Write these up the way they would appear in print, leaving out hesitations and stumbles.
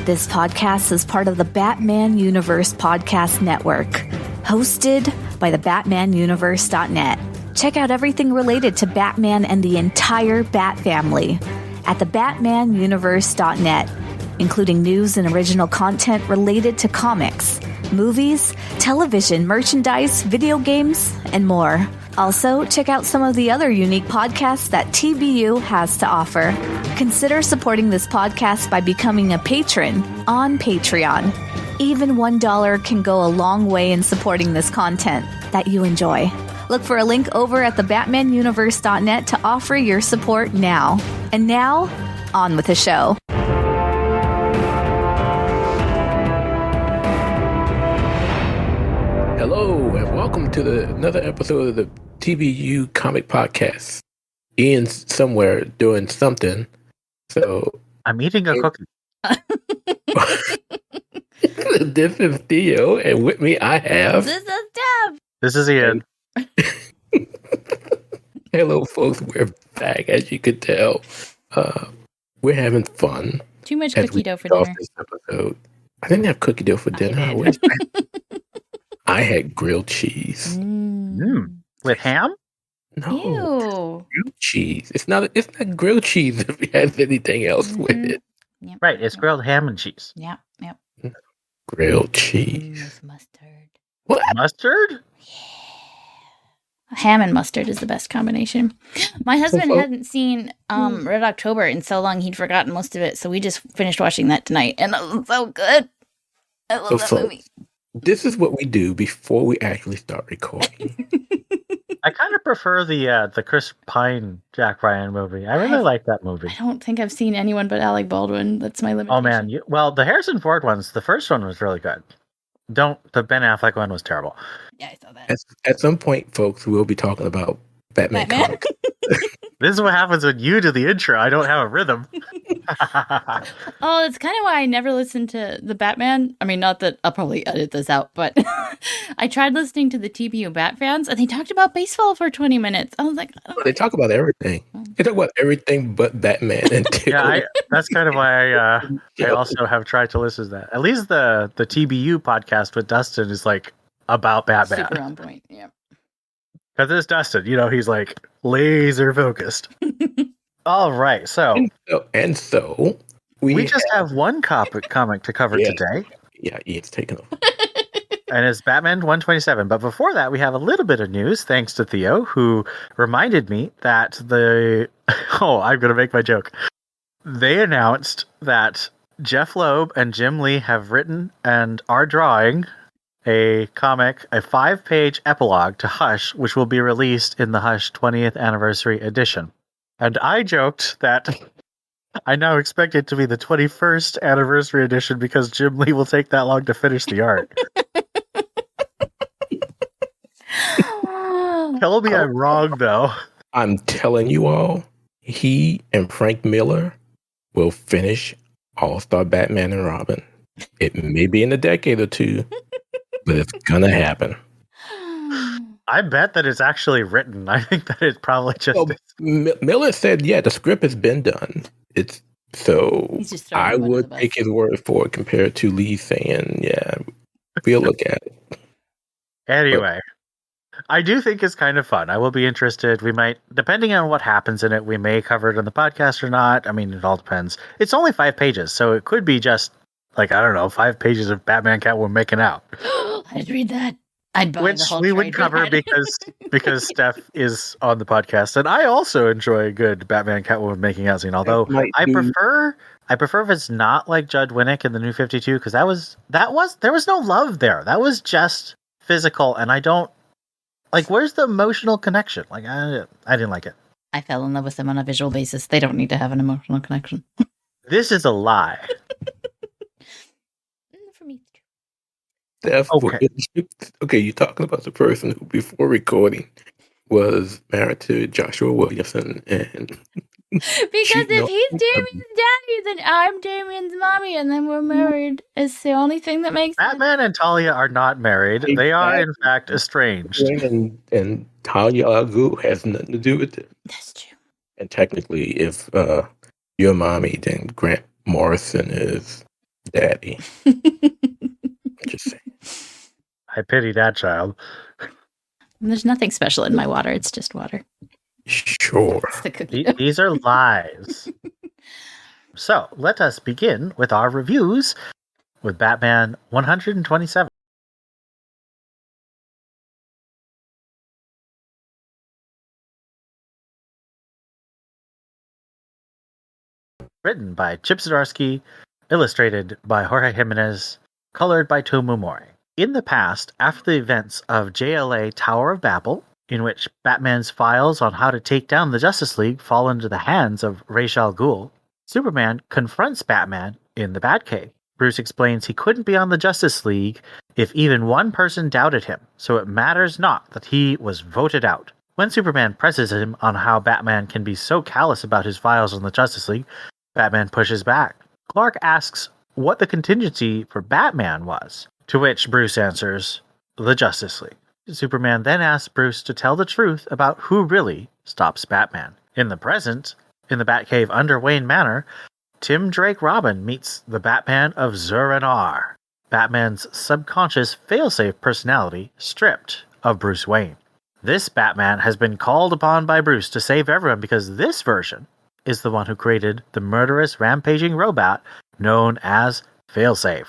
This podcast is part of the Batman Universe Podcast Network, hosted by the BatmanUniverse.net. Check out everything related to Batman and the entire Bat family at the BatmanUniverse.net, including news and original content related to comics, movies, television, merchandise, video games, and more. Also, check out some of the other unique podcasts that TBU has to offer. Consider supporting this podcast by becoming a patron on Patreon. Even $1 can go a long way in supporting this content that you enjoy. Look for a link over at thebatmanuniverse.net to offer your support now. And now, on with the show. Hello, and welcome to another episode of the TBU Comic Podcast. Ian's somewhere doing something, so... I'm eating a cookie. This is Theo, and with me I have... This is Deb. This is Ian. Hello, folks. We're back, as you could tell. We're having fun. Too much cookie dough for dinner. This episode. I didn't have cookie dough for dinner. I had grilled cheese. With ham? No, Ew. grilled cheese. It's not grilled cheese if it has anything else with it. Yep. Right, it's grilled ham and cheese. Yep. Grilled cheese. With mustard. What? Mustard? Ham and mustard is the best combination. My husband hadn't seen Red October in so long he'd forgotten most of it, so we just finished watching that tonight, and it was so good. I love that movie. This is what we do before we actually start recording. I kind of prefer the Chris Pine Jack Ryan movie. I really like that movie. I don't think I've seen anyone but Alec Baldwin. That's my limitation. Oh man, the Harrison Ford ones, the first one was really good. The Ben Affleck one was terrible. Yeah, I saw that. At some point, folks, we'll be talking about Batman comics. This is what happens when you do the intro. I don't have a rhythm. Oh, that's kind of why I never listened to the Batman. I mean, not that I'll probably edit this out, but I tried listening to the TBU Bat fans, and they talked about baseball for 20 minutes. I was like, oh. They talk about everything. They talk about everything but Batman. And Yeah, that's kind of why I also have tried to listen to that. At least the TBU podcast with Dustin is like about Batman. Super on point, yeah. Because it's Dustin, he's like laser focused. All right, so we just have one comic to cover today. Yeah, Ian's taking over. And it's Batman 127. But before that, we have a little bit of news, thanks to Theo, who reminded me that I'm going to make my joke. They announced that Jeff Loeb and Jim Lee have written and are drawing a 5-page epilogue to Hush, which will be released in the Hush 20th anniversary edition. And I joked that I now expect it to be the 21st anniversary edition because Jim Lee will take that long to finish the art. Tell me I'm wrong, though. I'm telling you all, he and Frank Miller will finish All-Star Batman and Robin. It may be in a decade or two, but it's gonna happen. I bet that it's actually written. I think that it probably just Miller said, yeah, the script has been done. I would take his word for it compared to Lee saying, yeah, we'll look at it. Anyway, I do think it's kind of fun. I will be interested. We might, depending on what happens in it, we may cover it on the podcast or not. I mean, it all depends. It's only 5 pages, so it could be just 5 pages of Batman Catwoman making out. I'd read that. I'd buy which the whole we would cover because Steph is on the podcast, and I also enjoy a good Batman Catwoman making out scene. Although I prefer if it's not like Judd Winnick in the New 52, because there was no love there. That was just physical, and I don't where's the emotional connection? I didn't like it. I fell in love with them on a visual basis. They don't need to have an emotional connection. This is a lie. For me. Okay, you're talking about the person who, before recording, was married to Joshua Williamson, and because if he's Damien's daddy, then I'm Damien's mommy, and then we're married. It's the only thing that makes Batman sense. and Talia are not married. They are, in fact, estranged. And Talia al Ghul has nothing to do with it. That's true. And technically, if your mommy, then Grant Morrison is Daddy. Just saying. I pity that child. There's nothing special in my water. It's just water. Sure. It's the cookie dough. These are lies. So let us begin with our reviews with Batman 127. Written by Chip Zdarsky, illustrated by Jorge Jimenez, colored by Tomu Mori. In the past, after the events of JLA Tower of Babel, in which Batman's files on how to take down the Justice League fall into the hands of Ra's al Ghul, Superman confronts Batman in the Batcave. Bruce explains he couldn't be on the Justice League if even one person doubted him, so it matters not that he was voted out. When Superman presses him on how Batman can be so callous about his files on the Justice League, Batman pushes back. Clark asks what the contingency for Batman was, to which Bruce answers, the Justice League. Superman then asks Bruce to tell the truth about who really stops Batman. In the present, in the Batcave under Wayne Manor, Tim Drake Robin meets the Batman of Zur-En-Arrh, Batman's subconscious failsafe personality stripped of Bruce Wayne. This Batman has been called upon by Bruce to save everyone because this version is the one who created the murderous, rampaging robot known as Failsafe.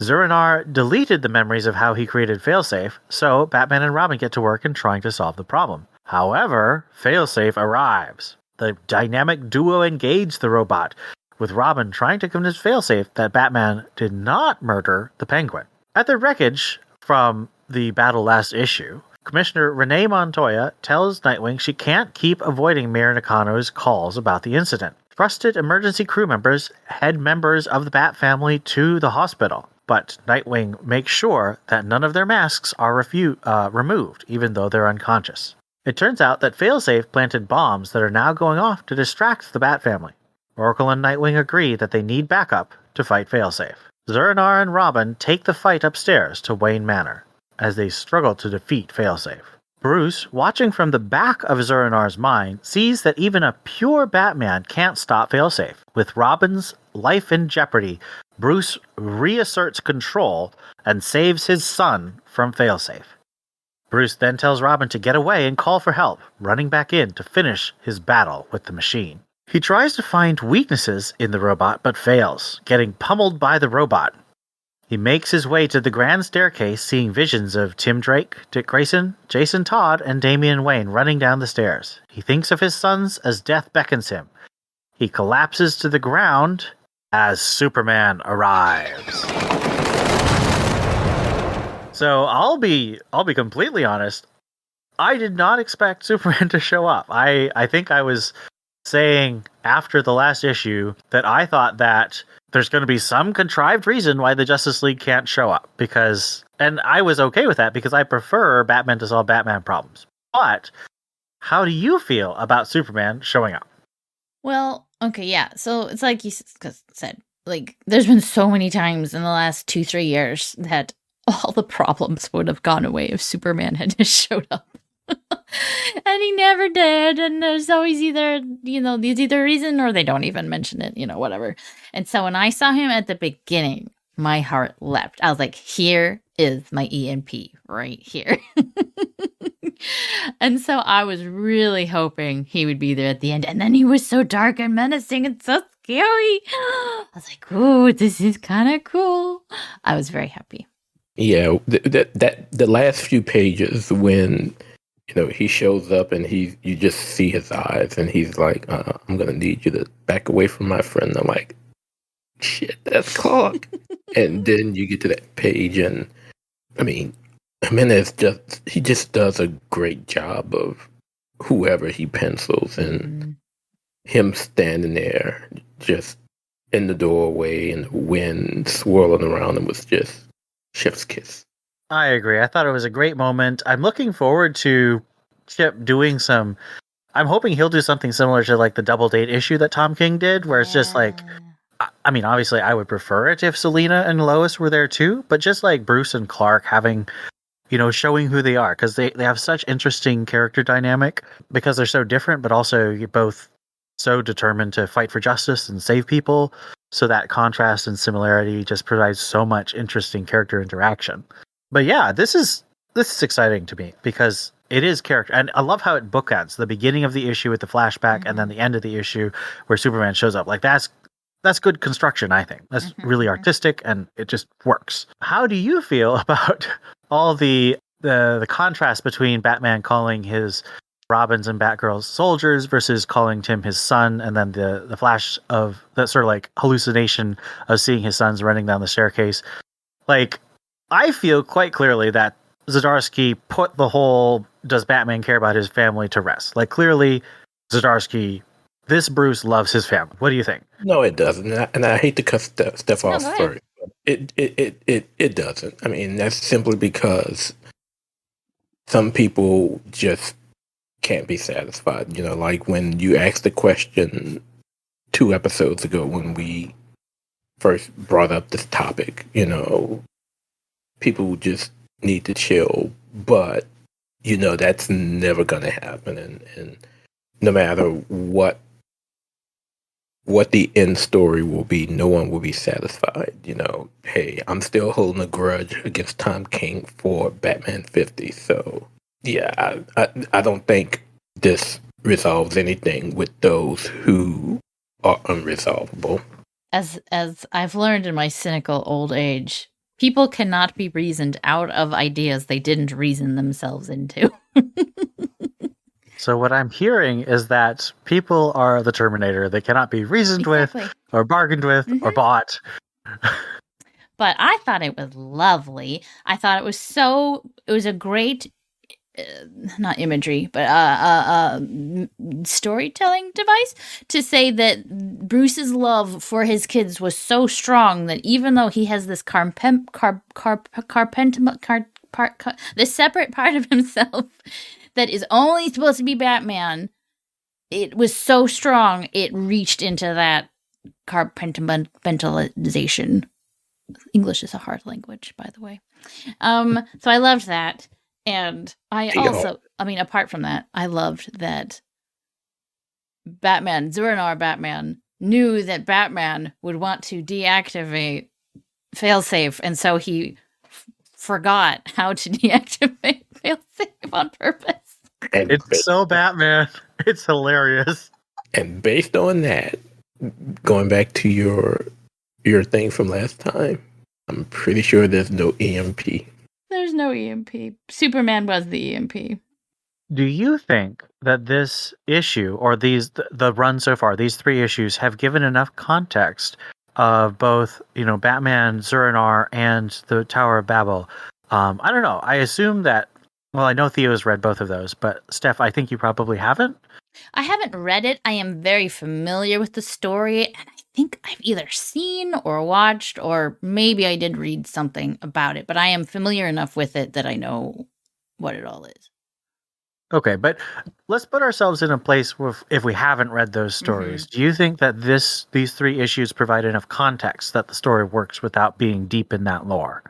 Zur-En-Arrh deleted the memories of how he created Failsafe, so Batman and Robin get to work in trying to solve the problem. However, Failsafe arrives. The dynamic duo engage the robot, with Robin trying to convince Failsafe that Batman did not murder the Penguin. At the wreckage from the battle last issue, Commissioner Renee Montoya tells Nightwing she can't keep avoiding Mayor Nakano's calls about the incident. Trusted emergency crew members head members of the Bat family to the hospital, but Nightwing makes sure that none of their masks are removed, even though they're unconscious. It turns out that Failsafe planted bombs that are now going off to distract the Bat family. Oracle and Nightwing agree that they need backup to fight Failsafe. Zur-En-Arrh and Robin take the fight upstairs to Wayne Manor, as they struggle to defeat Failsafe. Bruce, watching from the back of Zur-En-Arrh's mind, sees that even a pure Batman can't stop Failsafe. With Robin's life in jeopardy, Bruce reasserts control and saves his son from Failsafe. Bruce then tells Robin to get away and call for help, running back in to finish his battle with the machine. He tries to find weaknesses in the robot but fails, getting pummeled by the robot. He makes his way to the grand staircase, seeing visions of Tim Drake, Dick Grayson, Jason Todd, and Damian Wayne running down the stairs. He thinks of his sons as death beckons him. He collapses to the ground as Superman arrives. So I'll be completely honest. I did not expect Superman to show up. I think I was saying after the last issue that I thought that there's going to be some contrived reason why the Justice League can't show up, and I was okay with that because I prefer Batman to solve Batman problems. But how do you feel about Superman showing up? Well, okay, yeah. So it's like you said, like there's been so many times in the last 2-3 years that all the problems would have gone away if Superman had just showed up. And he never did, and there's always either a reason or they don't even mention it, whatever. And so when I saw him at the beginning, my heart leapt. I was like, here is my EMP right here. And so I was really hoping he would be there at the end, and then he was so dark and menacing and so scary. I was like, ooh, this is kind of cool. I was very happy. Yeah, the last few pages when he shows up and you just see his eyes and he's like, I'm going to need you to back away from my friend. I'm like, shit, that's Clark. And then you get to that page and, he just does a great job of whoever he pencils and him standing there just in the doorway and the wind swirling around him was just chef's kiss. I agree. I thought it was a great moment. I'm looking forward to Chip doing I'm hoping he'll do something similar to like the Double Date issue that Tom King did, where it's just like, obviously I would prefer it if Selina and Lois were there too, but just like Bruce and Clark having, showing who they are, because they have such interesting character dynamic because they're so different, but also you're both so determined to fight for justice and save people. So that contrast and similarity just provides so much interesting character interaction. But yeah, this is exciting to me because it is character, and I love how it bookends the beginning of the issue with the flashback, and then the end of the issue where Superman shows up. Like that's good construction, I think. That's really artistic, and it just works. How do you feel about all the contrast between Batman calling his Robins and Batgirls soldiers versus calling Tim his son, and then the flash of that sort of like hallucination of seeing his sons running down the staircase? Like, I feel quite clearly that Zdarsky put the whole does Batman care about his family to rest. Like, clearly, Zdarsky, this Bruce loves his family. What do you think? No, it doesn't. And I hate to cut Steph off go ahead. first. It doesn't. I mean, that's simply because some people just can't be satisfied. You know, like when you asked the question 2 episodes ago when we first brought up this topic, you know, people just need to chill. But, you know, that's never going to happen. And no matter what the end story will be, no one will be satisfied. You know, hey, I'm still holding a grudge against Tom King for Batman 50. So, yeah, I don't think this resolves anything with those who are unresolvable. As I've learned in my cynical old age, people cannot be reasoned out of ideas they didn't reason themselves into. So what I'm hearing is that people are the Terminator. They cannot be reasoned with or bargained with or bought. But I thought it was lovely. I thought it was a great, not imagery, but storytelling device to say that Bruce's love for his kids was so strong that even though he has this this separate part of himself that is only supposed to be Batman, it was so strong it reached into that compartmentalization. English is a hard language, by the way. So I loved that. And I also, I mean, apart from that, I loved that Zuranar Batman knew that Batman would want to deactivate failsafe, and so he forgot how to deactivate failsafe on purpose. And it's so Batman. It's hilarious. And based on that, going back to your thing from last time, I'm pretty sure there's no EMP. There's no EMP. Superman was the EMP. Do you think that this issue, or the run so far, these 3 issues, have given enough context of both, you know, Batman, Zuranar, and the Tower of Babel? I don't know. I assume that. Well, I know Theo's read both of those, but Steph, I think you probably haven't. I haven't read it. I am very familiar with the story, and I think I've either seen or watched, or maybe I did read something about it, but I am familiar enough with it that I know what it all is. Okay, but let's put ourselves in a place where if we haven't read those stories, do you think that these 3 issues provide enough context that the story works without being deep in that lore?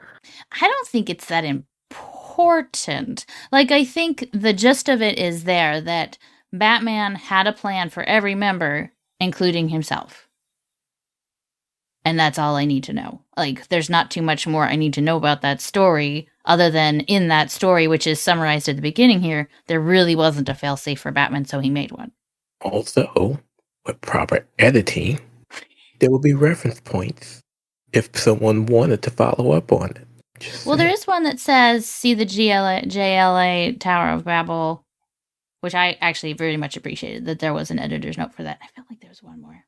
I don't think it's that important. Like, I think the gist of it is there that Batman had a plan for every member, including himself. And that's all I need to know. Like, there's not too much more I need to know about that story, other than in that story, which is summarized at the beginning here, there really wasn't a failsafe for Batman, so he made one. Also, with proper editing, there will be reference points if someone wanted to follow up on it. Well, there is one that says, see the JLA Tower of Babel, which I actually very much appreciated, that there was an editor's note for that. I felt like there was one more.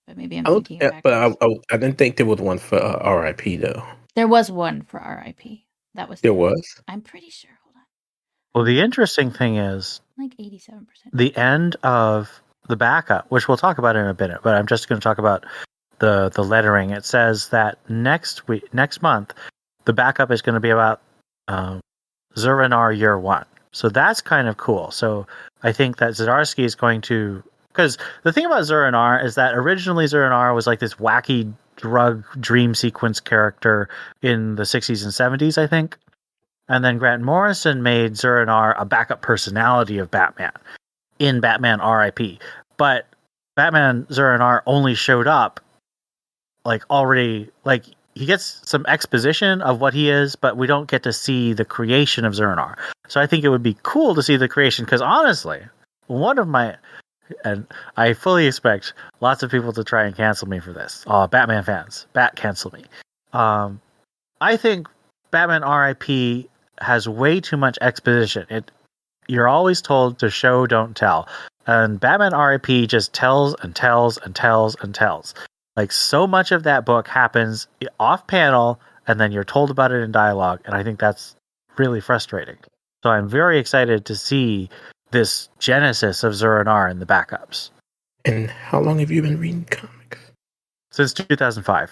But maybe I'm thinking back. But I didn't think there was one for RIP, though. There was one for RIP. There was? I'm pretty sure. Hold on. Well, the interesting thing is, like 87%. The end of the backup, which we'll talk about in a minute, but I'm just going to talk about the lettering. It says that next month, the backup is going to be about Zuranar Year 1. So that's kind of cool. So I think that Zdarsky is going to... Because the thing about Zuranar is that originally Zuranar was like this wacky drug dream sequence character in the 60s and 70s, I think. And then Grant Morrison made Zuranar a backup personality of Batman in Batman RIP. But Batman Zuranar only showed up like already like he gets some exposition of what he is, but we don't get to see the creation of Zuranar. So I think it would be cool to see the creation because honestly, one of my and I fully expect lots of people to try and cancel me for this. Batman fans, cancel me. I think Batman R.I.P. has way too much exposition. You're always told to show, don't tell, and Batman R.I.P. just tells and tells and tells and tells. Like so much of that book happens off panel, and then you're told about it in dialogue, and I think that's really frustrating. So I'm very excited to see this genesis of Zuranar in the backups. And how long have you been reading comics? Since 2005.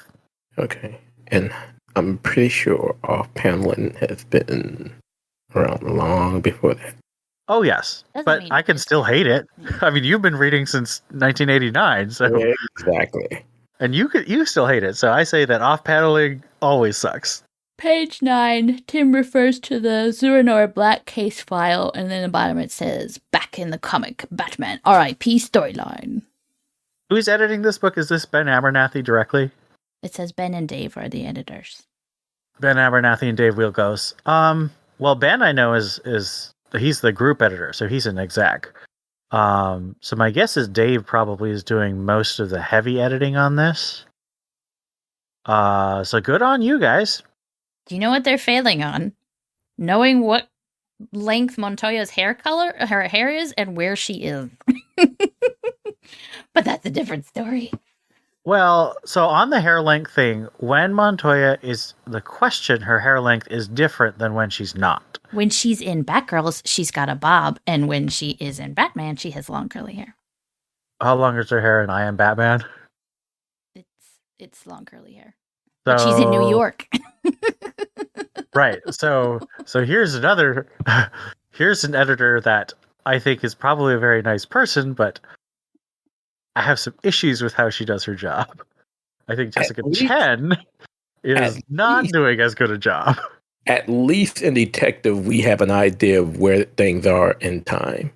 Okay. And I'm pretty sure off-paneling has been around long before that. Oh, yes. But I can still hate it. I mean, you've been reading since 1989, so... Exactly. And you still hate it, so I say that off-paneling always sucks. Page 9, Tim refers to the Zuranar Black case file, and then at the bottom it says, back in the comic, Batman R.I.P. storyline. Who's editing this book? Is this Ben Abernathy directly? It says Ben and Dave are the editors. Ben Abernathy and Dave Wielgos. Well, Ben I know is he's the group editor, so he's an exec. So my guess is Dave probably is doing most of the heavy editing on this. So good on you guys. Do you know what they're failing on? Knowing what length Montoya's her hair is and where she is. But that's a different story. Well, so on the hair length thing, when Montoya is the question, her hair length is different than when she's not. When she's in Batgirls, she's got a bob, and when she is in Batman, she has long curly hair. How long is her hair in I Am Batman? It's long curly hair. So, but she's in New York. Right. So here's an editor that I think is probably a very nice person, but I have some issues with how she does her job. I think Jessica Chen is not doing as good a job. At least in Detective, we have an idea of where things are in time.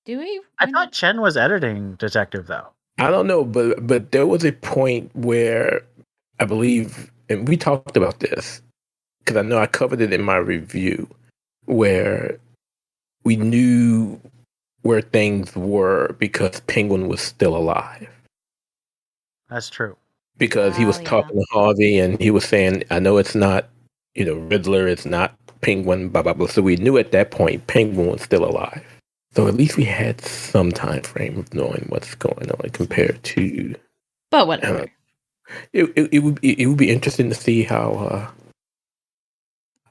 Do we? I thought Chen was editing Detective, though. I don't know, but there was a point where I believe, and we talked about this, because I know I covered it in my review, where we knew where things were because Penguin was still alive. That's true. Because he was talking to Harvey and he was saying, I know it's not, Riddler, it's not Penguin, blah, blah, blah. So we knew at that point Penguin was still alive. So at least we had some time frame of knowing what's going on compared to... But whatever. It would be interesting to see how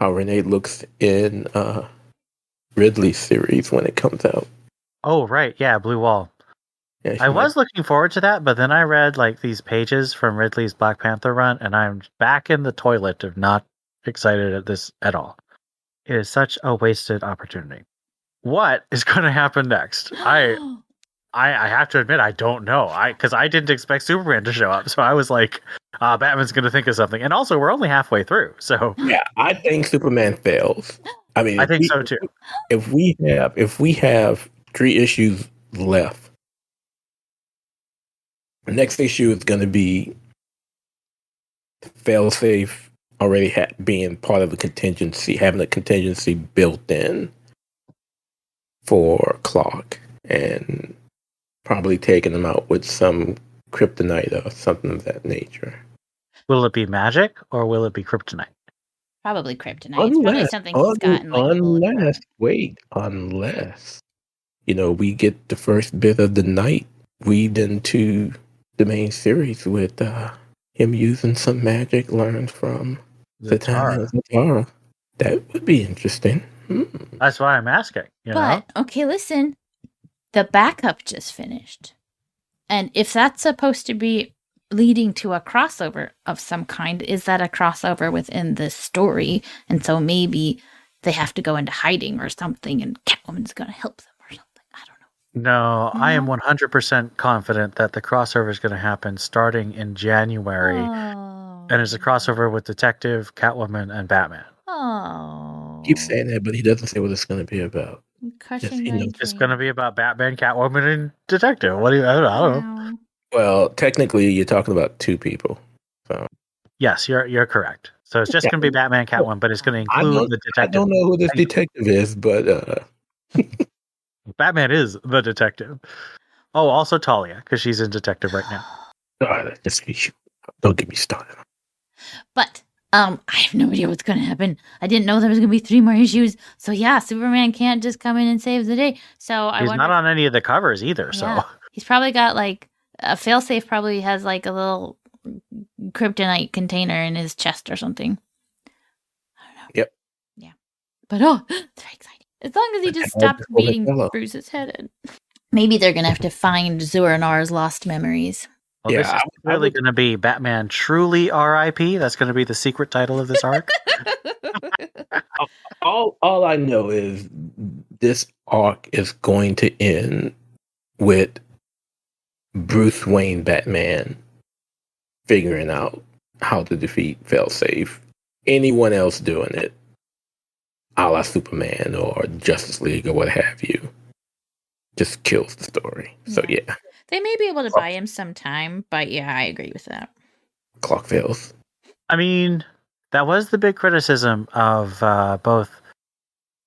Renee looks in Ridley's series when it comes out. Oh, right. Yeah, Blue Wall. Yeah, I was looking forward to that, but then I read these pages from Ridley's Black Panther run, and I'm back in the toilet of not excited at this at all. It is such a wasted opportunity. What is going to happen next? I have to admit I don't know. Because I didn't expect Superman to show up, so I was like, Batman's going to think of something. And also, we're only halfway through, so yeah, I think Superman fails. I mean, I think so too. If we have 3 issues left, the next issue is going to be failsafe already being part of a contingency, having a contingency built in for Clark, and probably taking them out with some kryptonite or something of that nature. Will it be magic or will it be kryptonite? Probably kryptonite. It's probably something he's gotten. Unless we get the first bit of the night weaved into the main series with him using some magic learned from Zatara. That would be interesting. That's why I'm asking. Okay, listen. The backup just finished. And if that's supposed to be leading to a crossover of some kind, is that a crossover within this story? And so maybe they have to go into hiding or something, and Catwoman's going to help them or something. I don't know. No, I am 100% confident that the crossover is going to happen starting in January. And it's a crossover with Detective, Catwoman, and Batman. Oh. Keep saying that, but he doesn't say what it's going to be about. It's going to be about Batman, Catwoman, and Detective. I don't know. Well, technically, you're talking about 2 people. So Yes, you're correct. So it's just going to be Batman, Catwoman, but it's going to include the I detective. don't know who this detective is, but Batman is the detective. Oh, also Talia, because she's in detective right now. don't get me started. But I have no idea what's going to happen. I didn't know there was going to be 3 more issues. So yeah, Superman can't just come in and save the day. So He's not on any of the covers either. Yeah, So he's probably got like a failsafe. Probably has like a little kryptonite container in his chest or something. I don't know. Yep. Yeah. But it's very exciting. As long as he just stops beating Bruce's head in. Maybe they're gonna have to find Zur-Anar's lost memes. Well, this is clearly going to be Batman Truly R.I.P. That's going to be the secret title of this arc. all I know is this arc is going to end with Bruce Wayne Batman figuring out how to defeat Failsafe. Anyone else doing it, a la Superman or Justice League or what have you, just kills the story. So yeah. They may be able to buy him some time, but yeah, I agree with that. Clock fails. I mean, that was the big criticism of both,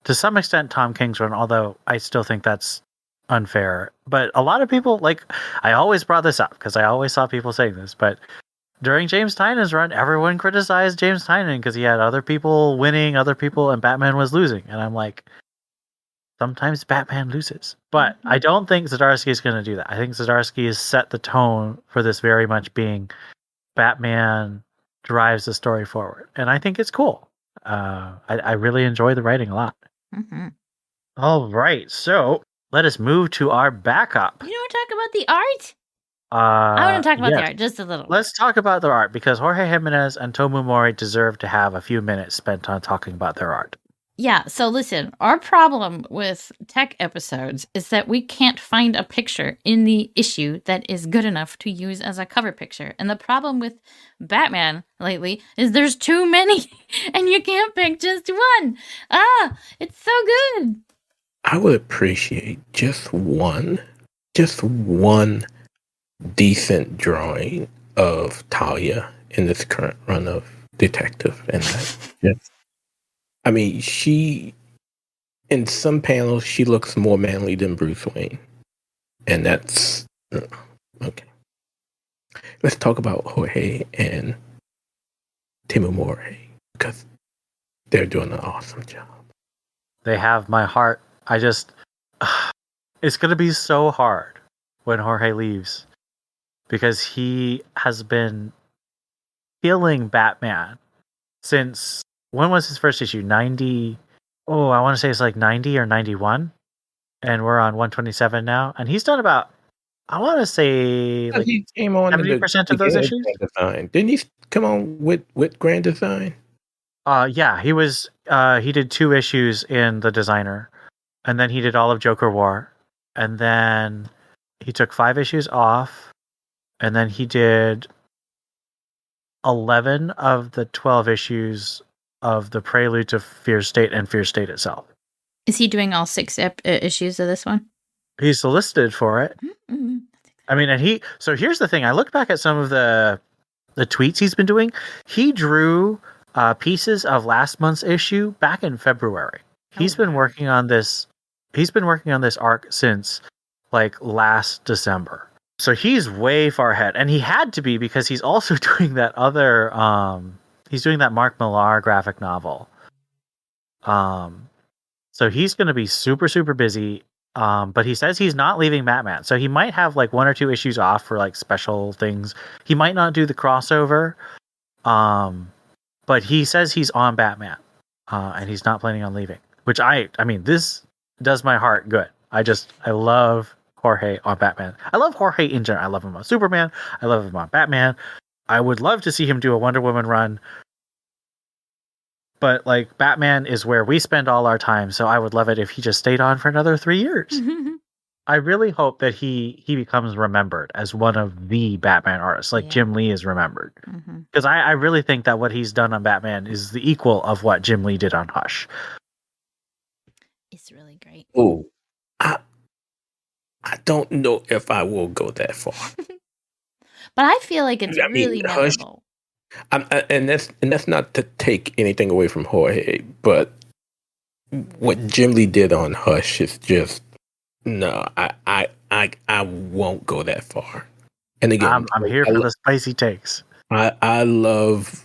to some extent, Tom King's run, although I still think that's unfair. But a lot of people, like, I always brought this up because I always saw people saying this, but during James Tynion's run, everyone criticized James Tynion because he had other people winning, and Batman was losing. And I'm like, sometimes Batman loses. But I don't think Zdarsky is going to do that. I think Zdarsky has set the tone for this very much being Batman drives the story forward. And I think it's cool. I really enjoy the writing a lot. Mm-hmm. All right. So let us move to our backup. You want to talk about the art? I want to talk about the art just a little. Let's talk about their art because Jorge Jimenez and Tomu Mori deserve to have a few minutes spent on talking about their art. Yeah, so listen, our problem with tech episodes is that we can't find a picture in the issue that is good enough to use as a cover picture. And the problem with Batman lately is there's too many and you can't pick just one. It's so good. I would appreciate just one decent drawing of Talia in this current run of Detective. And yes. I mean, in some panels, she looks more manly than Bruce Wayne. And that's okay. Let's talk about Jorge and Tomu Mori because they're doing an awesome job. They have my heart. It's going to be so hard when Jorge leaves because he has been feeling Batman since, when was his first issue? 90. Oh, I want to say it's like 90 or 91. And we're on 127 now. And he's done about, I want to say, like he came on 70% of those issues. Design. Didn't he come on with Grand Design? Yeah, he did 2 issues in The Designer. And then he did all of Joker War. And then he took 5 issues off. And then he did 11 of the 12 issues of the Prelude to Fear State and Fear State itself. Is he doing all 6 issues of this one? He's solicited for it. Mm-hmm. I mean, and so here's the thing. I looked back at some of the tweets he's been doing. He drew pieces of last month's issue back in February. He's been working on this. He's been working on this arc since like last December. So he's way far ahead, and he had to be because he's also doing that other. He's doing that Mark Millar graphic novel. So he's going to be super, super busy. But he says he's not leaving Batman, so he might have like 1 or 2 issues off for like special things. He might not do the crossover. But he says he's on Batman, and he's not planning on leaving. Which I mean, this does my heart good. I love Jorge on Batman. I love Jorge in general. I love him on Superman. I love him on Batman. I would love to see him do a Wonder Woman run. But like Batman is where we spend all our time, so I would love it if he just stayed on for another 3 years. I really hope that he becomes remembered as one of the Batman artists, like Jim Lee is remembered. Because I really think that what he's done on Batman is the equal of what Jim Lee did on Hush. It's really great. Oh, I don't know if I will go that far. But I feel like it's really memorable. And that's not to take anything away from Jorge, but what Jim Lee did on Hush is just no. I won't go that far. And again, I'm here for the spicy takes. I love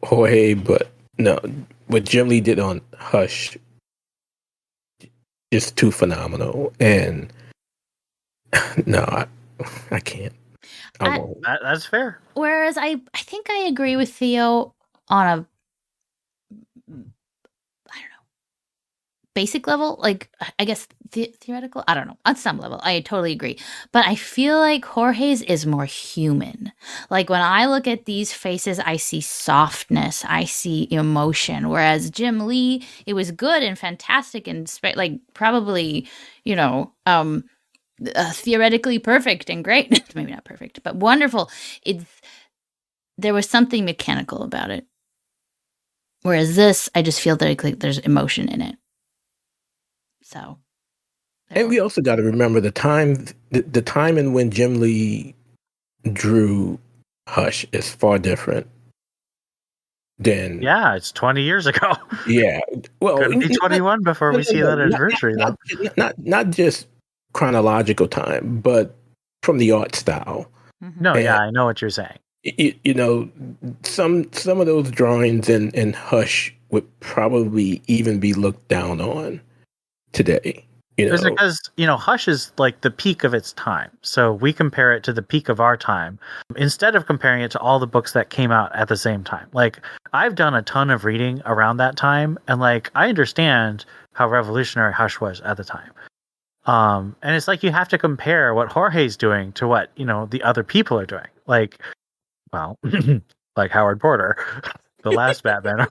Jorge, but no, what Jim Lee did on Hush is too phenomenal, and no, I can't. I won't. That's fair. Whereas I think I agree with Theo on a, I don't know, basic level. Like, I guess theoretical. I don't know. On some level, I totally agree. But I feel like Jorge's is more human. Like when I look at these faces, I see softness. I see emotion. Whereas Jim Lee, it was good and fantastic and like probably, theoretically perfect and great. Maybe not perfect, but wonderful. There was something mechanical about it. Whereas this, I just feel that like there's emotion in it. So, and we also got to remember the time and when Jim Lee drew Hush is far different than. Yeah, it's 20 years ago. Yeah, well, could be 21 before we see that anniversary, though. Not just chronological time, but from the art style. No, yeah, I know what you're saying. Some of those drawings in Hush would probably even be looked down on today. Because Hush is like the peak of its time, so we compare it to the peak of our time instead of comparing it to all the books that came out at the same time. Like, I've done a ton of reading around that time, and like I understand how revolutionary Hush was at the time. And it's like you have to compare what Jorge's doing to what the other people are doing. Like, well, like Howard Porter, the last Batman.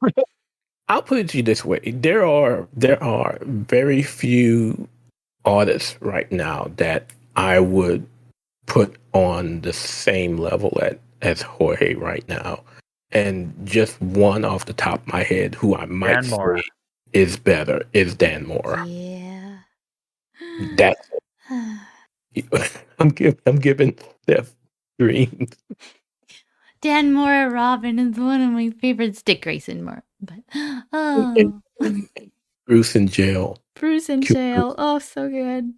I'll put it to you this way: there are very few artists right now that I would put on the same level as Jorge right now, and just one off the top of my head who I might say is better is Dan Mora. Yeah, that's I'm giving Steph dreams. Dan Mora Robin is one of my favorites. Dick Grayson more, but Bruce in jail. Bruce in jail. Oh, so good.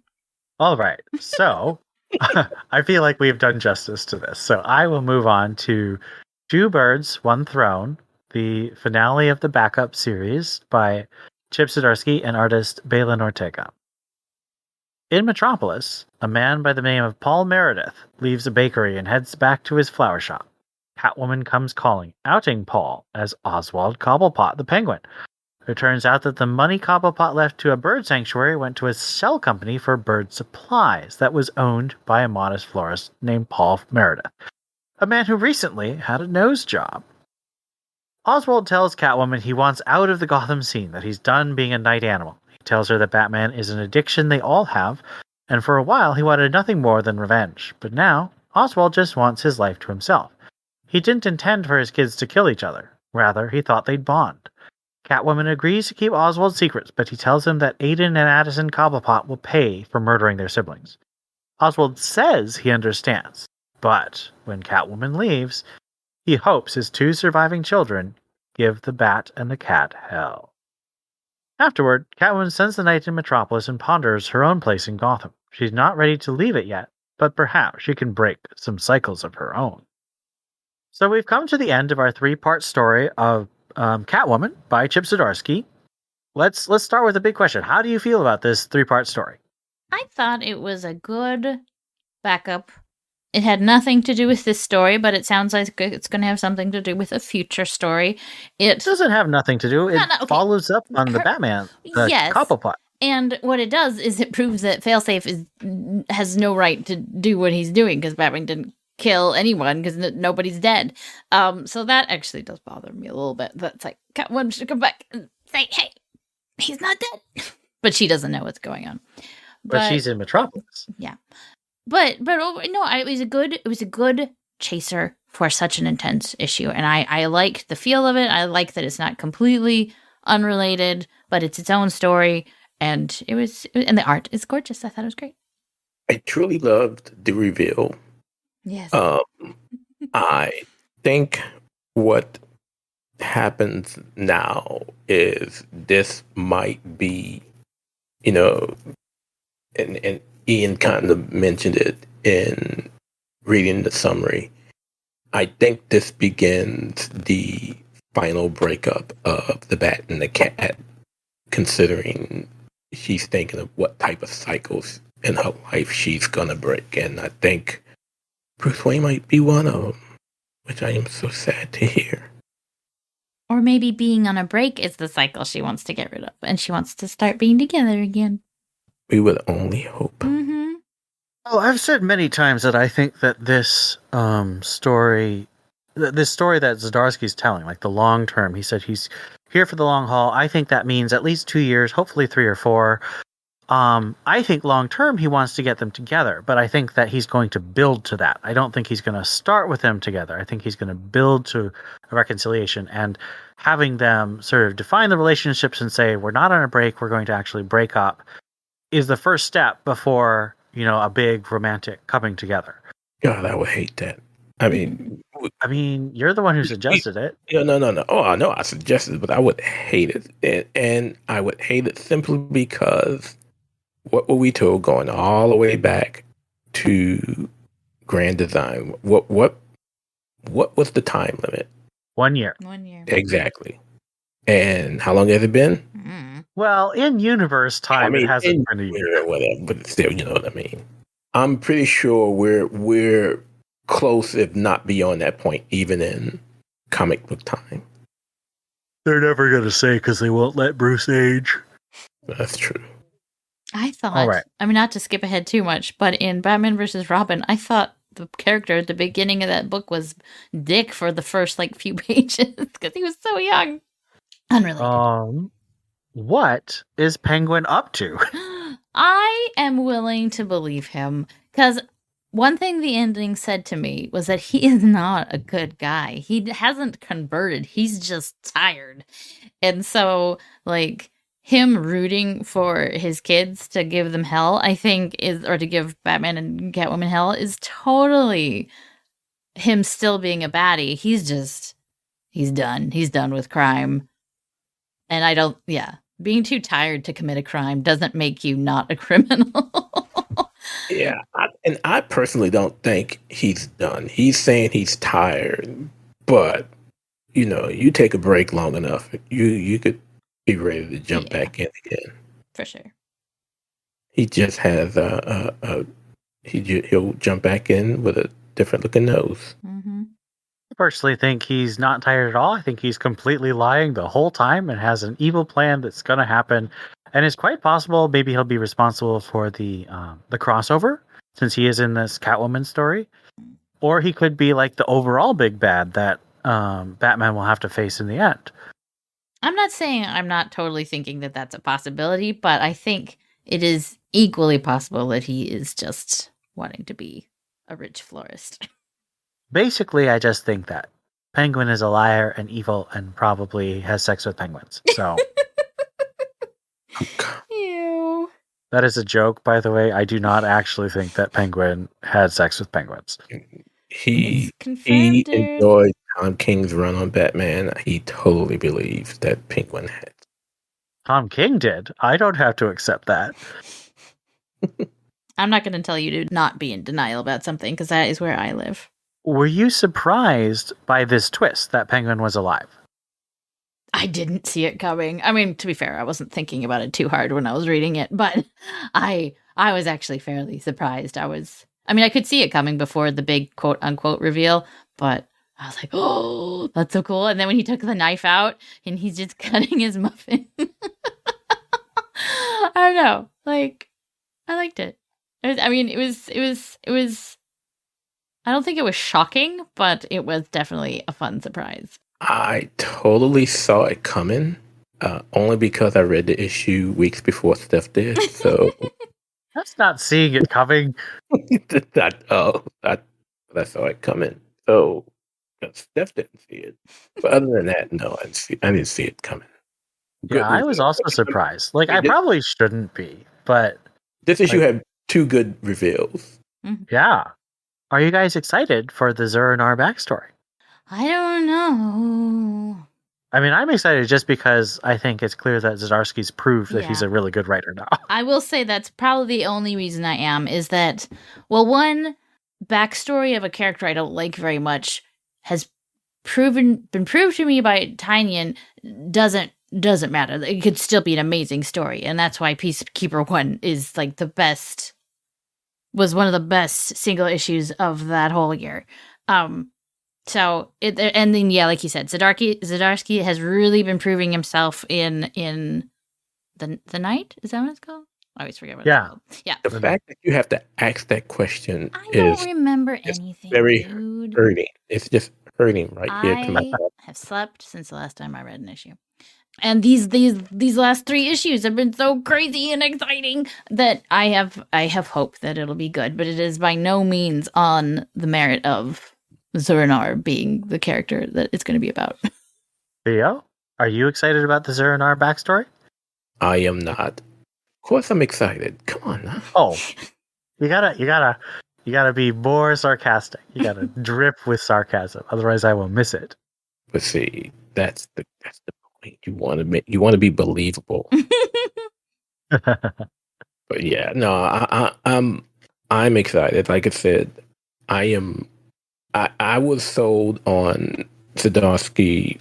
All right, so I feel like we've done justice to this. So I will move on to Two Birds, One Throne, the finale of the backup series by Chip Zdarsky and artist Balin Ortega. In Metropolis, a man by the name of Paul Meredith leaves a bakery and heads back to his flower shop. Catwoman comes calling, outing Paul as Oswald Cobblepot the Penguin. It turns out that the money Cobblepot left to a bird sanctuary went to a shell company for bird supplies that was owned by a modest florist named Paul Meredith, a man who recently had a nose job. Oswald tells Catwoman he wants out of the Gotham scene, that he's done being a night animal. He tells her that Batman is an addiction they all have, and for a while he wanted nothing more than revenge. But now, Oswald just wants his life to himself. He didn't intend for his kids to kill each other. Rather, he thought they'd bond. Catwoman agrees to keep Oswald's secrets, but he tells him that Aiden and Addison Cobblepot will pay for murdering their siblings. Oswald says he understands, but when Catwoman leaves, he hopes his two surviving children give the Bat and the Cat hell. Afterward, Catwoman spends the night in Metropolis and ponders her own place in Gotham. She's not ready to leave it yet, but perhaps she can break some cycles of her own. So we've come to the end of our three-part story of Catwoman by Chip Zdarsky. Let's start with a big question. How do you feel about this three-part story? I thought it was a good backup. It had nothing to do with this story, but it sounds like it's going to have something to do with a future story. It doesn't have nothing to do. It follows up on the Batman, the Cobblepot. And what it does is it proves that Failsafe has no right to do what he's doing because Batman didn't kill anyone because nobody's dead. So that actually does bother me a little bit. That's like, Catwoman should come back and say, hey, he's not dead. But she doesn't know what's going on. But she's in Metropolis. Yeah. But no, it was a good chaser for such an intense issue. And I like the feel of it. I like that it's not completely unrelated, but it's its own story. And and the art is gorgeous. I thought it was great. I truly loved the reveal. Yes. think what happens now is this might be, and Ian kind of mentioned it in reading the summary. I think this begins the final breakup of the Bat and the Cat, considering she's thinking of what type of cycles in her life she's gonna break, and I think Bruce Wayne might be one of them, which I am so sad to hear. Or maybe being on a break is the cycle she wants to get rid of, and she wants to start being together again. We would only hope. Mm-hmm. Oh, I've said many times that I think that this story that Zdarsky's telling, like the long term, he said he's here for the long haul. I think that means at least 2 years, hopefully 3 or 4. I think long term he wants to get them together, but I think that he's going to build to that. I don't think he's going to start with them together. I think he's going to build to a reconciliation, and having them sort of define the relationships and say, we're not on a break, we're going to actually break up, is the first step before, a big romantic coming together. God, I would hate that. I mean, you're the one who suggested it. No. Oh, I know I suggested it, but I would hate it. And I would hate it simply because what were we told going all the way back to Grand Design? What was the time limit? 1 year. 1 year. Exactly. And how long has it been? Well, in universe time, it hasn't been a year. Or whatever, but still, you know what I mean. I'm pretty sure we're close, if not beyond that point, even in comic book time. They're never going to say because they won't let Bruce age. That's true. I thought, all right. I mean, not to skip ahead too much, but in Batman vs. Robin, I thought the character at the beginning of that book was Dick for the first few pages because he was so young. Unrelated. What is Penguin up to? I am willing to believe him because one thing the ending said to me was that he is not a good guy. He hasn't converted. He's just tired. And so, him rooting for his kids to give them hell, I think or to give Batman and Catwoman hell, is totally him still being a baddie. He's done. He's done with crime. And being too tired to commit a crime doesn't make you not a criminal. Yeah, I personally don't think he's done. He's saying he's tired, but you take a break long enough, you could be ready to jump back in again. For sure. He just has he'll jump back in with a different looking nose. Mm-hmm. I personally think he's not tired at all. I think he's completely lying the whole time and has an evil plan that's going to happen. And it's quite possible maybe he'll be responsible for the crossover, since he is in this Catwoman story. Or he could be the overall big bad that Batman will have to face in the end. I'm not saying I'm not totally thinking that that's a possibility, but I think it is equally possible that he is just wanting to be a rich florist. Basically, I just think that Penguin is a liar and evil and probably has sex with penguins. So... Ew. That is a joke, by the way. I do not actually think that Penguin had sex with penguins. He enjoyed Tom King's run on Batman. He totally believes that Penguin had. Tom King did. I don't have to accept that. I'm not going to tell you to not be in denial about something, because that is where I live. Were you surprised by this twist that Penguin was alive? I didn't see it coming. I mean, to be fair, I wasn't thinking about it too hard when I was reading it, but I was actually fairly surprised. I could see it coming before the big quote unquote reveal, but I was like, oh, that's so cool. And then when he took the knife out and he's just cutting his muffin. I don't know. I liked it. It was I don't think it was shocking, but it was definitely a fun surprise. I totally saw it coming, only because I read the issue weeks before Steph did. So that's not seeing it coming. I saw it coming. So Steph didn't see it. But other than that, no, I didn't see it coming. Good I was also surprised. I probably shouldn't be, but this issue had 2 good reveals. Yeah. Are you guys excited for the Zur-Nar backstory? I don't know. I mean, I'm excited just because I think it's clear that Zdarsky's proved that he's Yeah. a really good writer now. I will say that's probably the only reason I am, is that, well, one, backstory of a character I don't like very much has been proved to me by Tynion doesn't matter. It could still be an amazing story, and that's why Peacekeeper 1 is like was one of the best single issues of that whole year. So and then like you said, Zdarsky has really been proving himself in the Night. Is that what it's called? I always forget what it's called. Yeah. The fact that you have to ask that question I don't remember is anything, very dude. hurting. It's just hurting right here to my I heart. have slept since the last time I read an issue. And these last 3 issues have been so crazy and exciting that I have hope that it'll be good, but it is by no means on the merit of Zuranar being the character that it's going to be about. Theo, are you excited about the Zuranar backstory? I am not. Of course, I'm excited. Come on now. Oh, you gotta be more sarcastic. You gotta drip with sarcasm. Otherwise, I will miss it. But see, that's the point. You want to be believable. But yeah, no, I'm excited. Like I said, I was sold on Zdarsky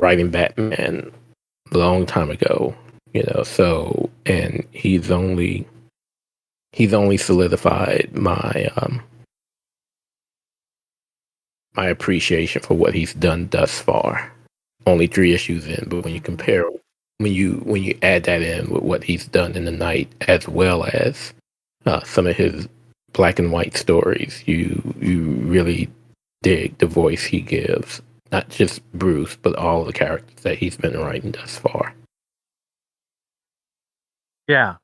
writing Batman a long time ago, so, and he's only solidified my my appreciation for what he's done thus far. Only 3 issues in, but when you compare, when you add that in with what he's done in the Night, as well as some of his black and white stories, you really dig the voice he gives, not just Bruce, but all the characters that he's been writing thus far. Yeah.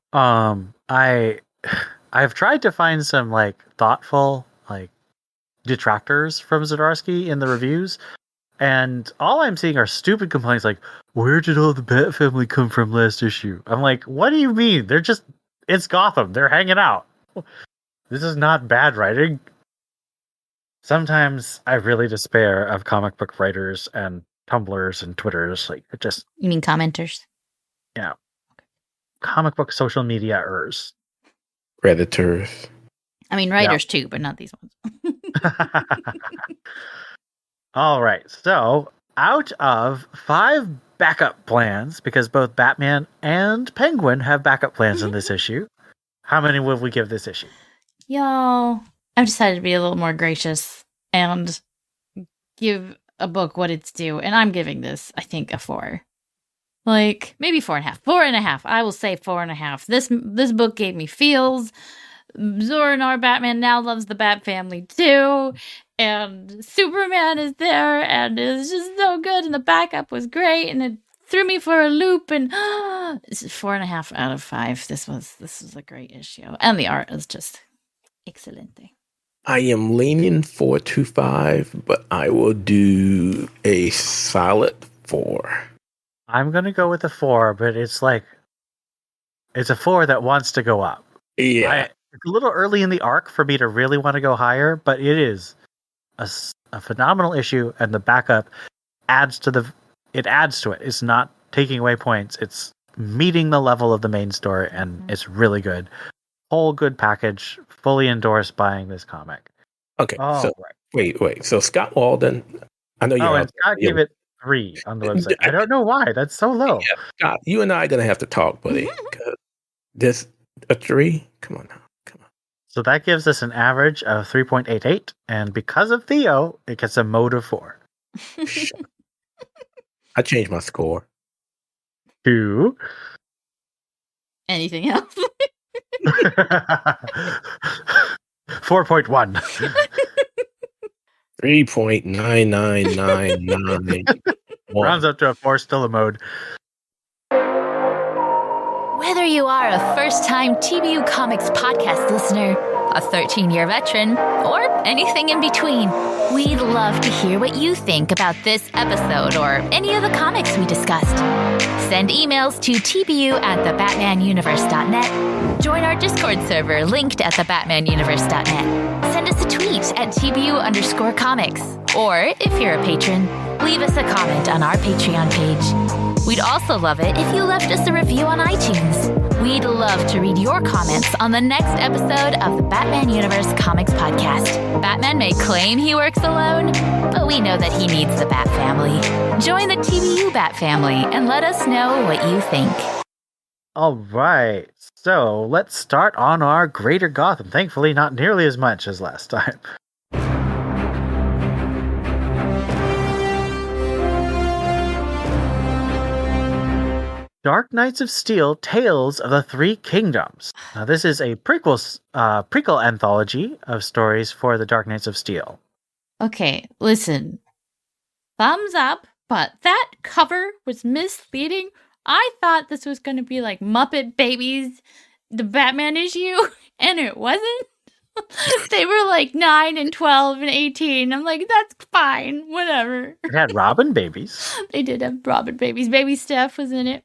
I've tried to find some like thoughtful like detractors from Zdarsky in the reviews, and all I'm seeing are stupid complaints like, "Where did all the Bat family come from last issue?" I'm like, "What do you mean? It's Gotham. They're hanging out. This is not bad writing." Sometimes I really despair of comic book writers and Tumblrs and Twitters. Like, it just, You mean commenters? yeah, comic book social media-ers. Predators. I mean writers too, but not these ones. All right. So, out of 5 backup plans, because both Batman and Penguin have backup plans in this issue, how many will we give this issue? Y'all, I've decided to be a little more gracious and give a book what it's due, and I'm giving this, I think, a 4. Like, maybe 4.5. 4.5. I will say 4.5. This book gave me feels. Zuranar Batman now loves the Bat family too, and Superman is there, and it's just so good, and the backup was great, and it threw me for a loop, and this is 4.5 out of 5. This was a great issue, and the art is just excellent. I am leaning 4.25, but I will do a solid 4. I'm going to go with a 4, but it's a 4 that wants to go up. Yeah. It's a little early in the arc for me to really want to go higher, but it is a phenomenal issue, and the backup adds to it. It's not taking away points. It's meeting the level of the main story, and it's really good. Whole good package, fully endorsed buying this comic. Okay. So wait. So Scott Walden, I know you're. And Scott gave it 3 on the website. I don't know why. That's so low. Yeah, Scott, you and I are gonna have to talk, buddy. This a 3? Come on now. So that gives us an average of 3.88, and because of Theo, it gets a mode of 4. I changed my score. 2. Anything else? 4.1. 3.9999. Rounds up to a 4, still a mode. Whether you are a first-time TBU Comics podcast listener, a 13-year veteran, or anything in between. We'd love to hear what you think about this episode or any of the comics we discussed. Send emails to tbu@thebatmanuniverse.net. Join our Discord server linked at thebatmanuniverse.net. Send us a tweet at TBU_comics. Or, if you're a patron, leave us a comment on our Patreon page. We'd also love it if you left us a review on iTunes. We'd love to read your comments on the next episode of the Batman Universe Comics Podcast. Batman may claim he works alone, but we know that he needs the Bat Family. Join the TBU Bat Family and let us know what you think. All right, so let's start on our Greater Gotham. Thankfully, not nearly as much as last time. Dark Knights of Steel: Tales of the Three Kingdoms. Now, this is a prequel anthology of stories for the Dark Knights of Steel. Okay, listen. Thumbs up, but that cover was misleading. I thought this was going to be like Muppet Babies, the Batman issue, and it wasn't. They were like 9 and 12 and 18. I'm like, that's fine, whatever. It had Robin babies. They did have Robin babies. Baby Steph was in it.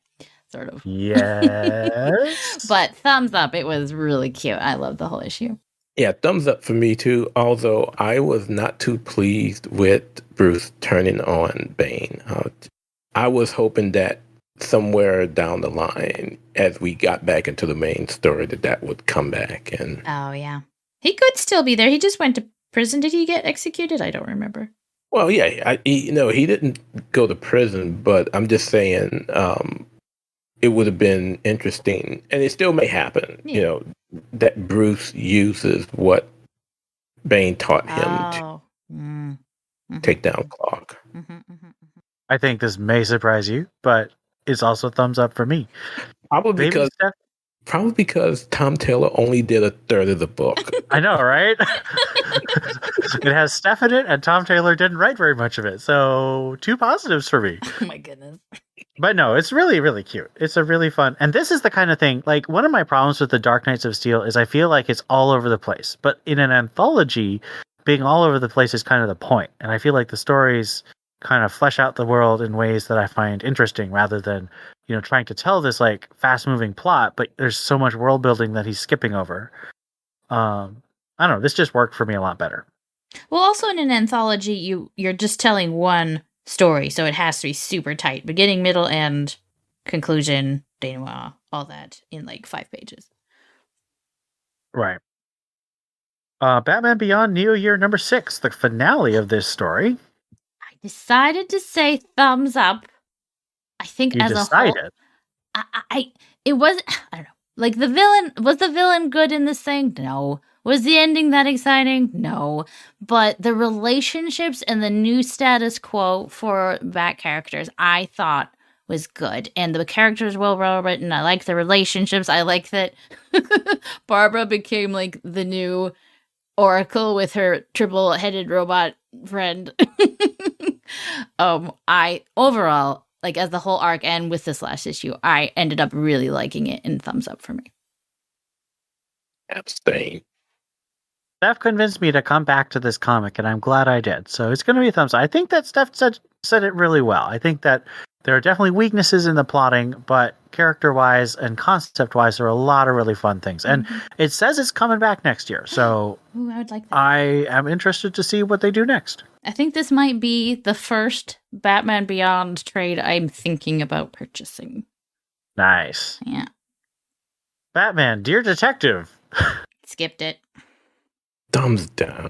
Sort of. Yes. But thumbs up. It was really cute. I love the whole issue. Yeah, thumbs up for me too, although I was not too pleased with Bruce turning on Bane. I was hoping that somewhere down the line, as we got back into the main story, that would come back. And oh, yeah. He could still be there. He just went to prison. Did he get executed? I don't remember. Well, yeah, he didn't go to prison, but I'm just saying it would have been interesting, and it still may happen, that Bruce uses what Bane taught him to take down Clark. I think this may surprise you, but it's also thumbs up for me. Probably because Tom Taylor only did a third of the book. I know, right? It has Steph in it, and Tom Taylor didn't write very much of it. So 2 positives for me. Oh my goodness. But no, it's really, really cute. It's a really fun. And this is the kind of thing, like, one of my problems with the Dark Knights of Steel is I feel like it's all over the place. But in an anthology, being all over the place is kind of the point. And I feel like the stories kind of flesh out the world in ways that I find interesting rather than, trying to tell this like fast moving plot, but there's so much world building that he's skipping over. I don't know. This just worked for me a lot better. Well, also in an anthology, you're just telling one story, so it has to be super tight. Beginning, middle, end, conclusion, denouement, all that in like 5 pages. Right. Batman Beyond Neo Year number 6, the finale of this story. I decided to say thumbs up. I think as a whole, it wasn't. I don't know. Like was the villain good in this thing? No. Was the ending that exciting? No. But the relationships and the new status quo for Bat characters, I thought was good. And the characters well written. I like the relationships. I like that Barbara became like the new Oracle with her triple-headed robot friend. I overall, like as the whole arc and with this last issue, I ended up really liking it, and thumbs up for me. Abstain. Steph convinced me to come back to this comic, and I'm glad I did. So it's going to be a thumbs up. I think that Steph said it really well. I think that there are definitely weaknesses in the plotting, but character-wise and concept-wise, there are a lot of really fun things. And it says it's coming back next year, so Ooh, I would like that. I am interested to see what they do next. I think this might be the first Batman Beyond trade I'm thinking about purchasing. Nice. Yeah. Batman, Dear Detective. Skipped it. Thumbs down.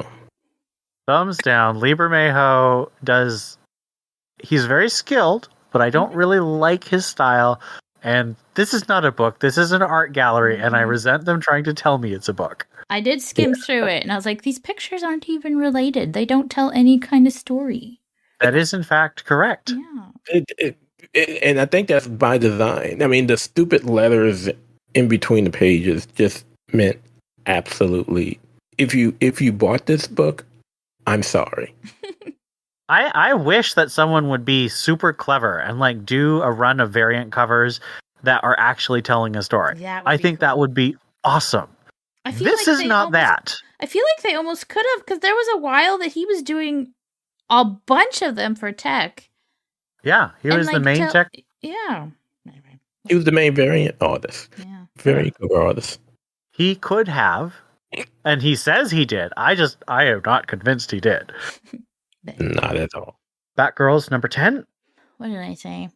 Thumbs down. Lieber Mayho he's very skilled, but I don't really like his style. And this is not a book. This is an art gallery, and I resent them trying to tell me it's a book. I did skim through it, and I was like, these pictures aren't even related. They don't tell any kind of story. That is, in fact, correct. Yeah. And I think that's by design. I mean, the stupid letters in between the pages just meant absolutely. If you bought this book, I'm sorry. I wish that someone would be super clever and like do a run of variant covers that are actually telling a story. Yeah, I think that would be awesome. This is not that. I feel like they almost could have, because there was a while that he was doing a bunch of them for tech. Yeah, he was the main tech. Yeah. Anyway. He was the main variant artist. Yeah. Very good artist. He could have, and he says he did. I am not convinced he did. Not at all. Batgirl's number 10. What did I say?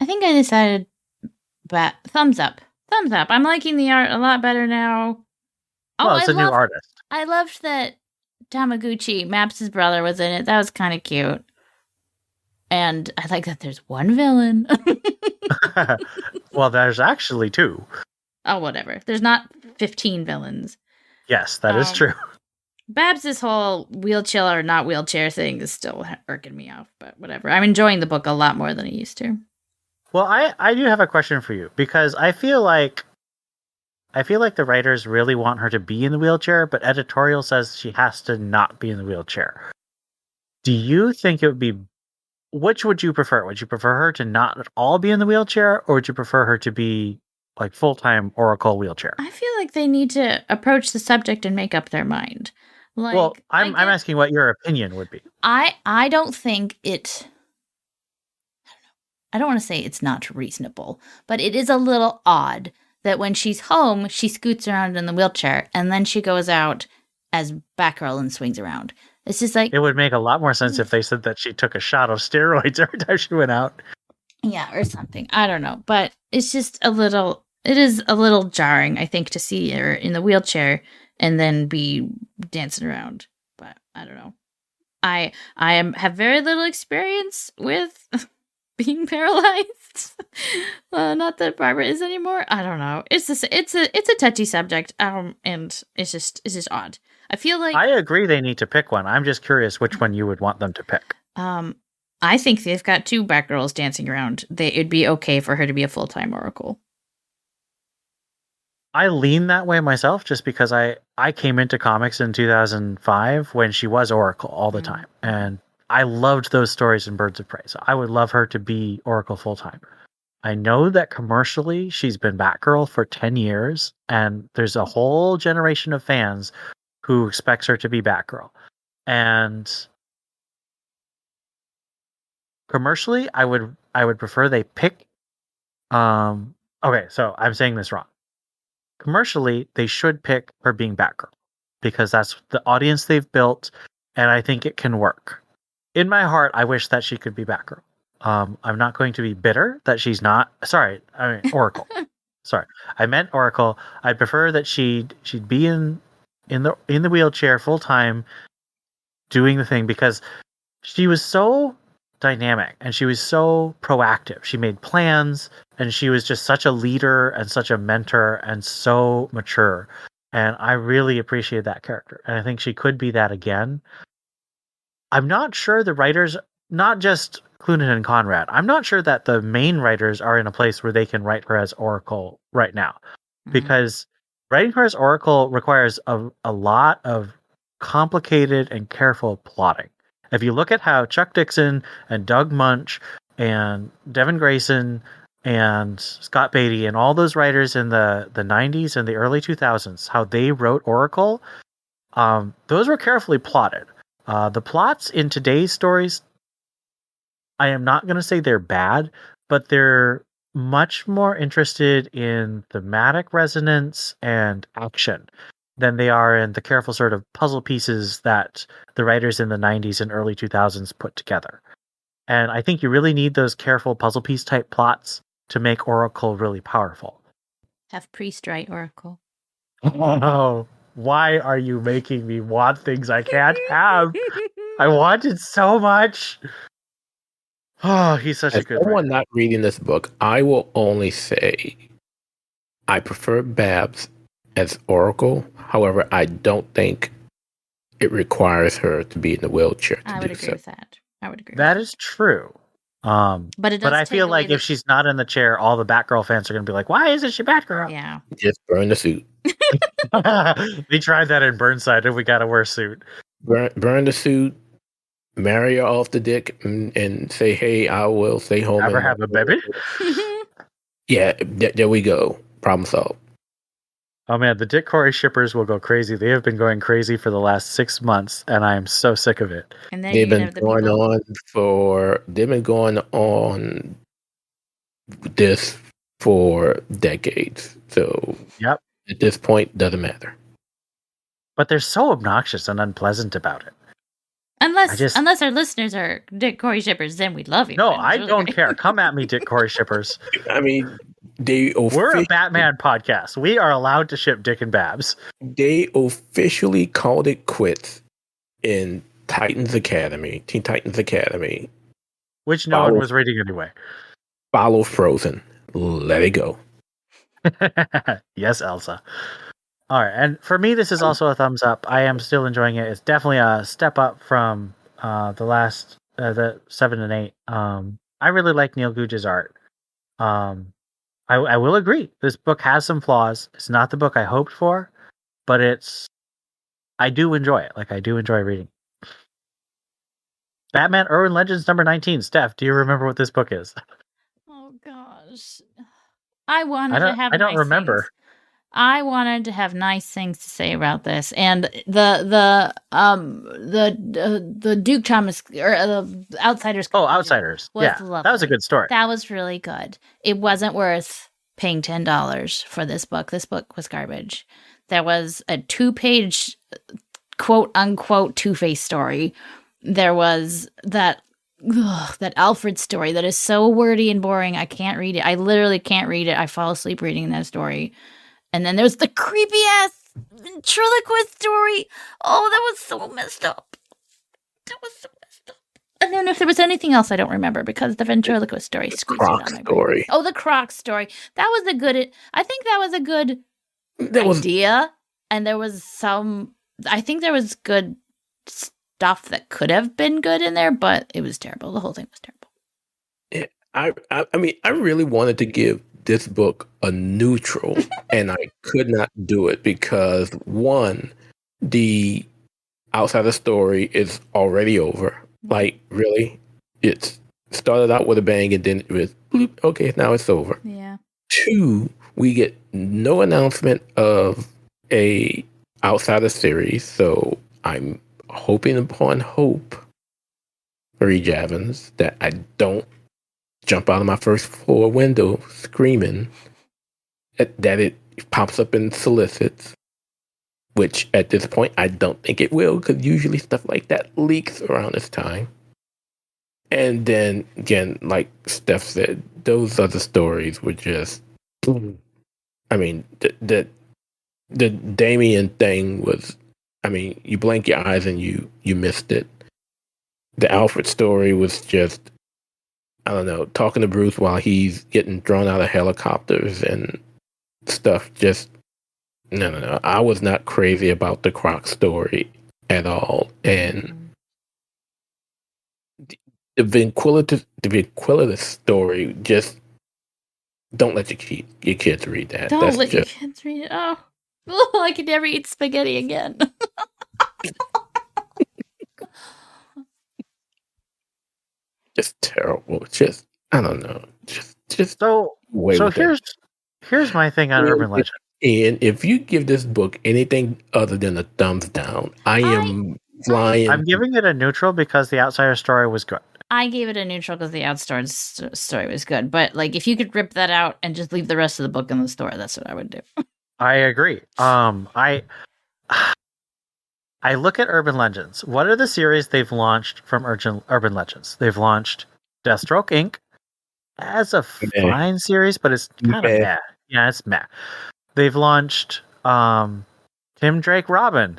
I think I decided thumbs up. Thumbs up. I'm liking the art a lot better now. Well, it's a new artist. I loved that Tamaguchi, Maps' brother, was in it. That was kind of cute. And I like that there's one villain. Well, there's actually 2. Oh, whatever. There's not 15 villains. Yes, that is true. Babs' whole wheelchair or not wheelchair thing is still irking me off, but whatever. I'm enjoying the book a lot more than I used to. Well, I do have a question for you, because I feel like the writers really want her to be in the wheelchair, but editorial says she has to not be in the wheelchair. Do you think it would be... Which would you prefer? Would you prefer her to not at all be in the wheelchair, or would you prefer her to be like full-time Oracle wheelchair? I feel like they need to approach the subject and make up their mind. Like, well, I'm asking what your opinion would be. I don't think it... I don't want to say it's not reasonable, but it is a little odd that when she's home, she scoots around in the wheelchair, and then she goes out as Batgirl and swings around. It's just like... It would make a lot more sense if they said that she took a shot of steroids every time she went out. Yeah, or something. I don't know. But it's just a little... It is a little jarring, I think, to see her in the wheelchair and then be dancing around. But I don't know. I have very little experience with... being paralyzed. Not that Barbara is anymore. I don't know. It's a touchy subject. And it's just odd. I feel like... I agree they need to pick one. I'm just curious which one you would want them to pick. I think they've got 2 Batgirls dancing around. It'd be okay for her to be a full-time Oracle. I lean that way myself, just because I came into comics in 2005 when she was Oracle all the time. And I loved those stories in Birds of Prey, so I would love her to be Oracle full-time. I know that commercially she's been Batgirl for 10 years, and there's a whole generation of fans who expects her to be Batgirl. And commercially, I would prefer they pick... Okay, so I'm saying this wrong. Commercially, they should pick her being Batgirl, because that's the audience they've built, and I think it can work. In my heart, I wish that she could be Batgirl. I'm not going to be bitter that she's not. Sorry, I mean Oracle. Sorry, I meant Oracle. I prefer that she'd be in the wheelchair full time, doing the thing, because she was so dynamic and she was so proactive. She made plans, and she was just such a leader and such a mentor and so mature. And I really appreciate that character, and I think she could be that again. I'm not sure the writers, not just Clunan and Conrad, I'm not sure that the main writers are in a place where they can write her as Oracle right now. Because writing her as Oracle requires a lot of complicated and careful plotting. If you look at how Chuck Dixon and Doug Munch and Devin Grayson and Scott Beatty and all those writers in the 90s and the early 2000s, how they wrote Oracle, those were carefully plotted. The plots in today's stories, I am not going to say they're bad, but they're much more interested in thematic resonance and action than they are in the careful sort of puzzle pieces that the writers in the 90s and early 2000s put together. And I think you really need those careful puzzle piece type plots to make Oracle really powerful. Have Priest write Oracle. Oh, why are you making me want things I can't have? I want it so much. Oh, he's such a good writer. As someone not reading this book, I will only say I prefer Babs as Oracle. However, I don't think it requires her to be in the wheelchair. I would agree with that. That is true. But I feel like if she's not in the chair, all the Batgirl fans are going to be like, "Why isn't she Batgirl?" Yeah, just burn the suit. They tried that in Burnside, and we got a worse suit. Burn the suit, marry her off the dick, and say, "Hey, I will stay home." Ever have a baby? Yeah, there we go. Problem solved. Oh man, the Dick Corey shippers will go crazy. They have been going crazy for the last 6 months, and I am so sick of it. And then They've you been have the going people. on this for decades. So Yep. at this point, doesn't matter. But they're so obnoxious and unpleasant about it. Unless our listeners are Dick Corey shippers, then we love you. No, and it's I really don't great. care. Come at me, Dick Corey shippers. I mean, they We're a officially, Batman podcast. We are allowed to ship Dick and Babs. they officially called it quits in Titans Academy, Teen Titans Academy. Which no one was reading anyway. Follow Frozen. Let it go. Yes, Elsa. All right, and for me, this is also a thumbs up. I am still enjoying it. It's definitely a step up from the last, the 7 and 8. I really like Neil Googe's art. I will agree. This book has some flaws. It's not the book I hoped for, but I do enjoy it. Like, I do enjoy reading. Batman Urban Legends number 19. Steph, do you remember what this book is? Oh gosh, I wanted to have. I don't nice remember. things. I wanted to have nice things to say about this, and the Duke Thomas or the Outsiders. Oh, Outsiders. Yeah, lovely. that was a good story. That was really good. It wasn't worth paying $10 for this book. This book was garbage. There was a 2-page quote unquote Two-Face story. There was that Alfred story that is so wordy and boring. I can't read it. I literally can't read it. I fall asleep reading that story. And then there's the creepy ass ventriloquist story. Oh, that was so messed up. And then if there was anything else, I don't remember because the ventriloquist story squeezed it on my brain. Oh, the Croc story. That was a good. I think that was a good idea. And there was some. I think there was good stuff that could have been good in there, but it was terrible. The whole thing was terrible. Yeah, I mean, I really wanted to give this book a neutral, and I could not do it because one, the Outsider story is already over. Like, really, it started out with a bang, and then it was bloop, okay, now it's over. Yeah. 2, we get no announcement of a Outsider series, so I'm hoping upon hope, Marie Javins, that I don't jump out of my first floor window screaming that it pops up and solicits, which at this point I don't think it will, because usually stuff like that leaks around this time. And then again, like Steph said, those other stories were just, I mean, the Damien thing was, I mean, you blink your eyes and you missed it. The Alfred story was just, I don't know, talking to Bruce while he's getting thrown out of helicopters and stuff. Just, no. I was not crazy about the Croc story at all. And the Vinquilidus story, just don't let your kids read that. Don't let your kids read it. Oh, I could never eat spaghetti again. Just terrible. Just, I don't know. Just so here's my thing on Urban Legend. And if you give this book anything other than a thumbs down, I am flying. I'm giving it a neutral because the Outsider story was good. I gave it a neutral because the Outsiders story was good. But like, if you could rip that out and just leave the rest of the book in the store, that's what I would do. I agree. I look at Urban Legends. What are the series they've launched from Urban Legends? They've launched Deathstroke Inc. as a fine series, but it's kind of meh. Yeah, it's meh. They've launched Tim Drake Robin.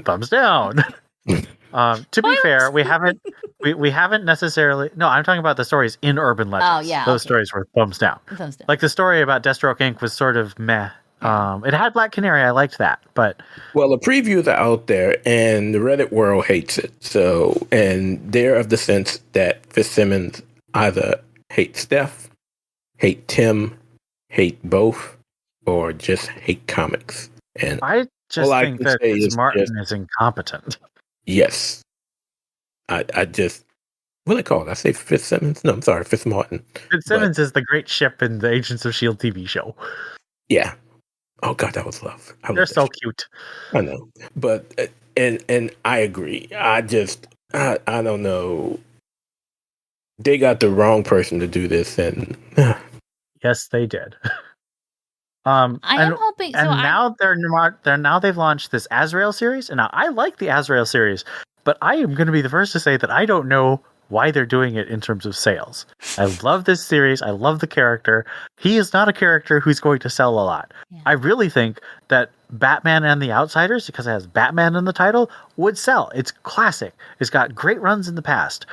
Thumbs down. To be fair, we haven't necessarily. No, I'm talking about the stories in Urban Legends. Oh yeah, those stories were thumbs down. Thumbs down. Like the story about Deathstroke Inc. was sort of meh. It had Black Canary. I liked that, but the previews are out there, and the Reddit world hates it. So, and they're of the sense that Fitzsimmons either hates Steph, hate Tim, hate both, or just hate comics. And I just think that Martin is incompetent. Yes, I just. What do they call it? I say Fitzsimmons? No, I'm sorry, Fitzmartin. Fitzsimmons is the great ship in the Agents of S.H.I.E.L.D. TV show. Yeah. Oh God, that was love. They're so cute. I know, but and I agree. I don't know. They got the wrong person to do this, and Yes, they did. I am hoping. And now they've launched this Azrael series, and now I like the Azrael series, but I am going to be the first to say that I don't know why they're doing it in terms of sales. I love this series. I love the character. He is not a character who's going to sell a lot. Yeah. I really think that Batman and the Outsiders, because it has Batman in the title, would sell. It's classic. It's got great runs in the past.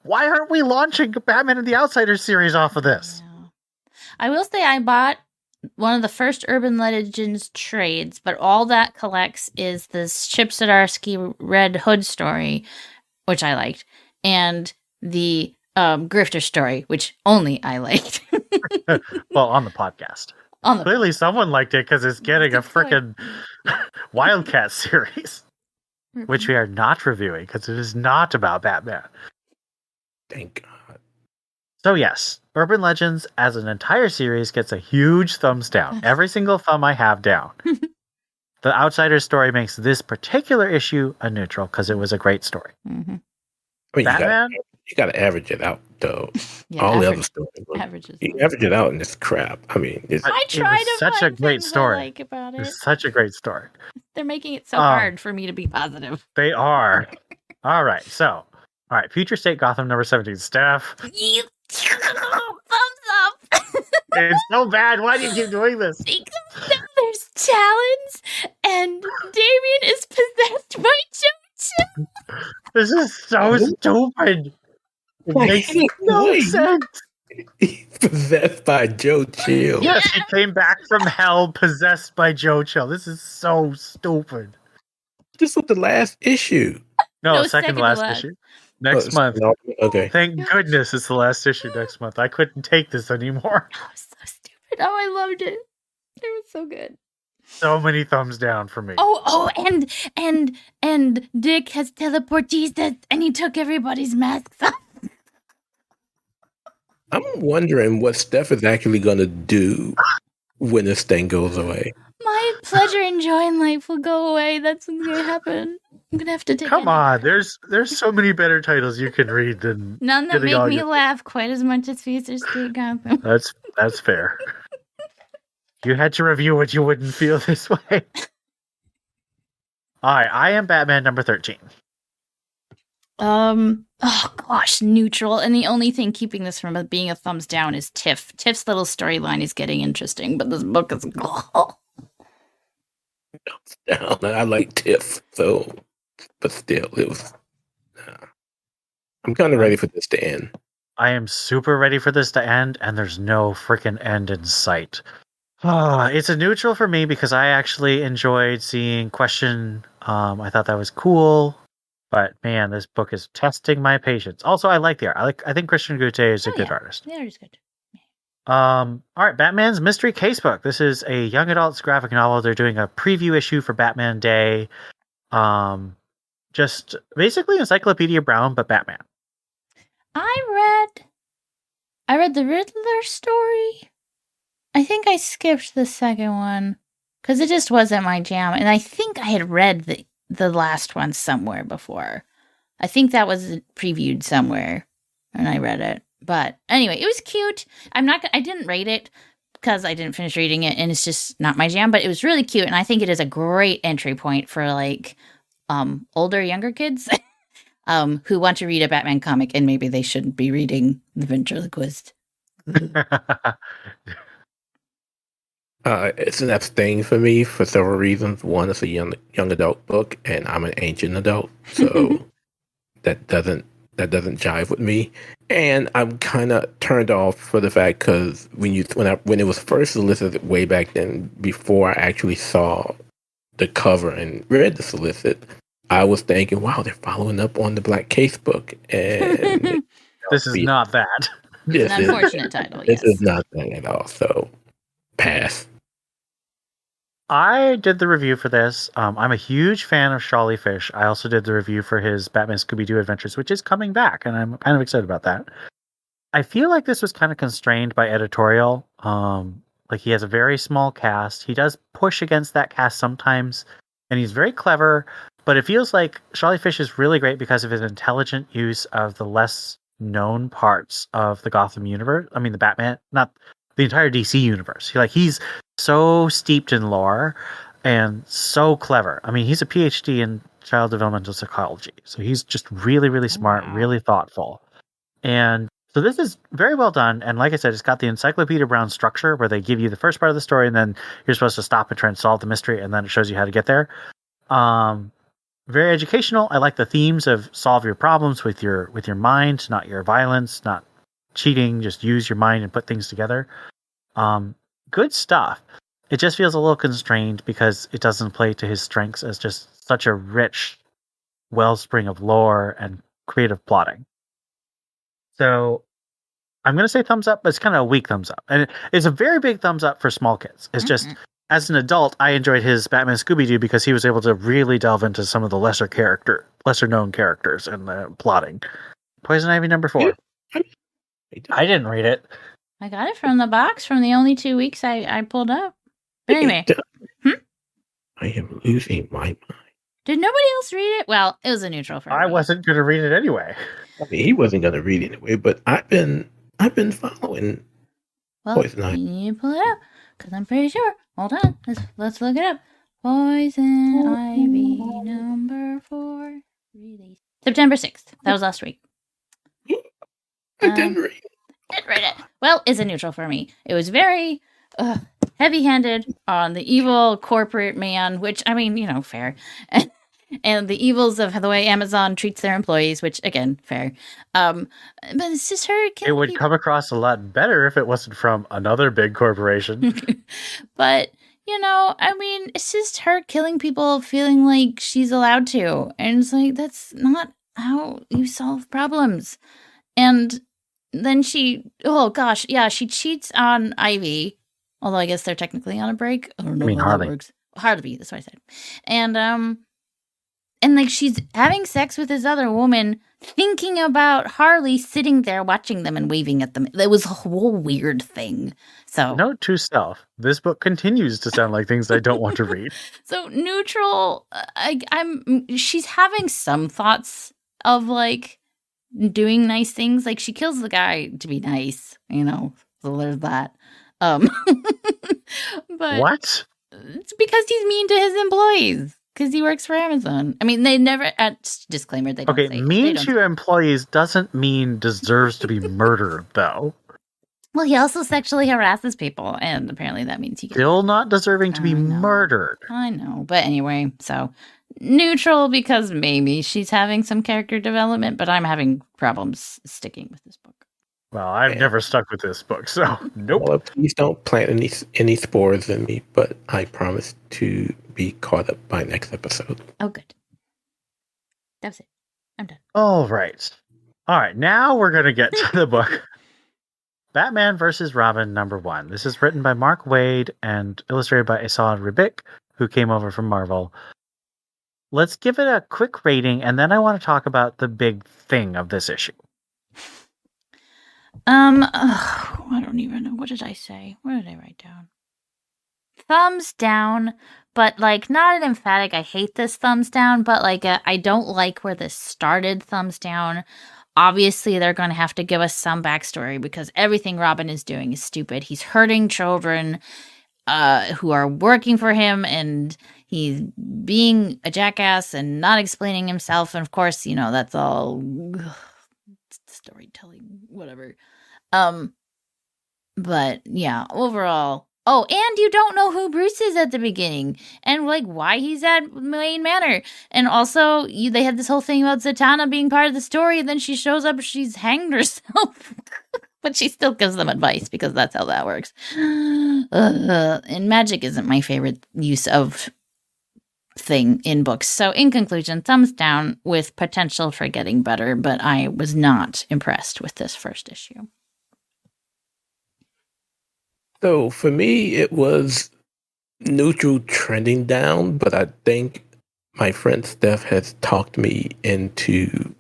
Why aren't we launching Batman and the Outsiders series off of this? Yeah. I will say I bought one of the first Urban Legends trades, but all that collects is this Chip Zdarsky Red Hood story, which I liked, and the Grifter story, which only I liked. Well, on the podcast. Clearly someone liked it because it's getting a freaking Wildcat series, which we are not reviewing because it is not about Batman. Thank God. So yes, Urban Legends as an entire series gets a huge thumbs down. Every single thumb I have down. The Outsiders story makes this particular issue a neutral because it was a great story. Mm-hmm. I mean, Batman? you got to average it out, though. Yeah, all the other stories. You average it out, and it's crap. I mean, I try to such find a great things story. I like about it. It's such a great story. They're making it so hard for me to be positive. They are. All right, Future State Gotham number 17. Steph. Thumbs up. It's so bad. Why do you keep doing this? Because there's talons, and Damien is possessed by JoJo. This is so stupid. It makes no sense. He's possessed by Joe Chill. Yes, he came back from hell possessed by Joe Chill. This is so stupid. This was the last issue. No, second to last issue. Next month. Okay. Thank goodness it's the last issue next month. I couldn't take this anymore. Oh, so stupid. Oh, I loved it. It was so good. So many thumbs down for me. Oh, and Dick has teleportees and he took everybody's masks off. I'm wondering what Steph is actually going to do when this thing goes away. My pleasure enjoying life will go away. That's what's going to happen. I'm going to have to take Come on, there's so many better titles you can read than none that make me laugh quite as much as Future State Gotham. That's fair. You had to review what you wouldn't feel this way. All right, I am Batman number 13. Oh gosh, neutral. And the only thing keeping this from being a thumbs down is Tiff. Tiff's little storyline is getting interesting, but this book is down. I like Tiff, so but still, it was. I'm kind of ready for this to end. I am super ready for this to end, and there's no freaking end in sight. It's a neutral for me because I actually enjoyed seeing Question. I thought that was cool, but man, this book is testing my patience. Also, I like the art. I think Christian Goutte is a good artist. Yeah, he's good. All right, Batman's Mystery Casebook. This is a young adult's graphic novel. They're doing a preview issue for Batman Day. Just basically Encyclopedia Brown, but Batman. I read the Riddler story. I think I skipped the second one because it just wasn't my jam. And I think I had read the last one somewhere before. I think that was previewed somewhere and I read it. But anyway, it was cute. I didn't rate it because I didn't finish reading it and it's just not my jam, but it was really cute. And I think it is a great entry point for like older, younger kids who want to read a Batman comic and maybe they shouldn't be reading The Ventriloquist. It's an abstain for me for several reasons. One, it's a young adult book, and I'm an ancient adult, so that doesn't jive with me. And I'm kind of turned off for the fact because when it was first solicited way back then, before I actually saw the cover and read the solicit, I was thinking, "Wow, they're following up on the Black Case book," and this is not that. It's an unfortunate title. Yes. This is not that at all. So, pass. I did the review for this. I'm a huge fan of Shawley Fish. I also did the review for his Batman Scooby-Doo Adventures, which is coming back, and I'm kind of excited about that. I feel like this was kind of constrained by editorial. Like, he has a very small cast. He does push against that cast sometimes, and he's very clever. But it feels like Charlie Fish is really great because of his intelligent use of the less known parts of the Gotham universe. I mean, the Batman, not the entire DC universe. He's so steeped in lore and so clever. I mean, he's a PhD in child developmental psychology. So he's just really, really smart, really thoughtful. And so this is very well done. And like I said, it's got the Encyclopedia Brown structure where they give you the first part of the story and then you're supposed to stop and try and solve the mystery. And then it shows you how to get there. Very educational. I like the themes of solve your problems with your mind, not your violence, not cheating. Just use your mind and put things together. Good stuff. It just feels a little constrained because it doesn't play to his strengths as just such a rich wellspring of lore and creative plotting. So I'm going to say thumbs up, but it's kind of a weak thumbs up. And it's a very big thumbs up for small kids. It's just, as an adult, I enjoyed his Batman Scooby-Doo because he was able to really delve into some of the lesser known characters and the plotting. Poison Ivy number 4. I didn't read it. I got it from the box from the only 2 weeks I pulled up. But anyway. I am losing my mind. Did nobody else read it? Well, it was a neutral for me. I wasn't going to read it anyway. I mean, he wasn't going to read it anyway, but I've been following Poison Ivy. You pull it up because I'm pretty sure. Hold on, let's look it up. Poison Ivy number 4 release September 6th. That was last week. I didn't read it. Didn't read it. Well, it's a neutral for me. It was very heavy-handed on the evil corporate man, which, I mean, fair. And the evils of the way Amazon treats their employees, which, again, fair. But it's just her killing It would come across a lot better if it wasn't from another big corporation. But, I mean, it's just her killing people feeling like she's allowed to. And it's like, that's not how you solve problems. And then she cheats on Ivy. Although I guess they're technically on a break. I don't know how that works. Harley, that's what I said. And like she's having sex with this other woman, thinking about Harley sitting there watching them and waving at them. It was a whole weird thing. So note to self: this book continues to sound like things I don't want to read. So neutral. She's having some thoughts of like doing nice things. Like she kills the guy to be nice, so there's that. But what? It's because he's mean to his employees. Because he works for Amazon. I mean, they never... disclaimer, they don't say... Okay, mean to employees doesn't mean deserves to be murdered, though. Well, he also sexually harasses people, and apparently that means he... Still not deserving to be murdered. I know, but anyway, so... Neutral, because maybe she's having some character development, but I'm having problems sticking with this book. Well, I've never stuck with this book, so nope. Well, please don't plant any spores in me, but I promise to be caught up by next episode. Oh, good. That's it. I'm done. All right. Now we're going to get to the book. Batman vs. Robin number 1. This is written by Mark Waid and illustrated by Asad Ribic, who came over from Marvel. Let's give it a quick rating, and then I want to talk about the big thing of this issue. I don't even know. What did I say? What did I write down? Thumbs down, but like not an emphatic, I hate this thumbs down, but like I don't like where this started thumbs down. Obviously, they're going to have to give us some backstory because everything Robin is doing is stupid. He's hurting children who are working for him, and he's being a jackass and not explaining himself. And of course, that's all storytelling, whatever. But yeah, overall. Oh, and you don't know who Bruce is at the beginning and like why he's at Wayne Manor. And also they had this whole thing about Zatanna being part of the story, and then she shows up, she's hanged herself. But she still gives them advice because that's how that works. And magic isn't my favorite use of thing in books. So in conclusion, thumbs down with potential for getting better, but I was not impressed with this first issue. So for me, it was neutral trending down, but I think my friend Steph has talked me into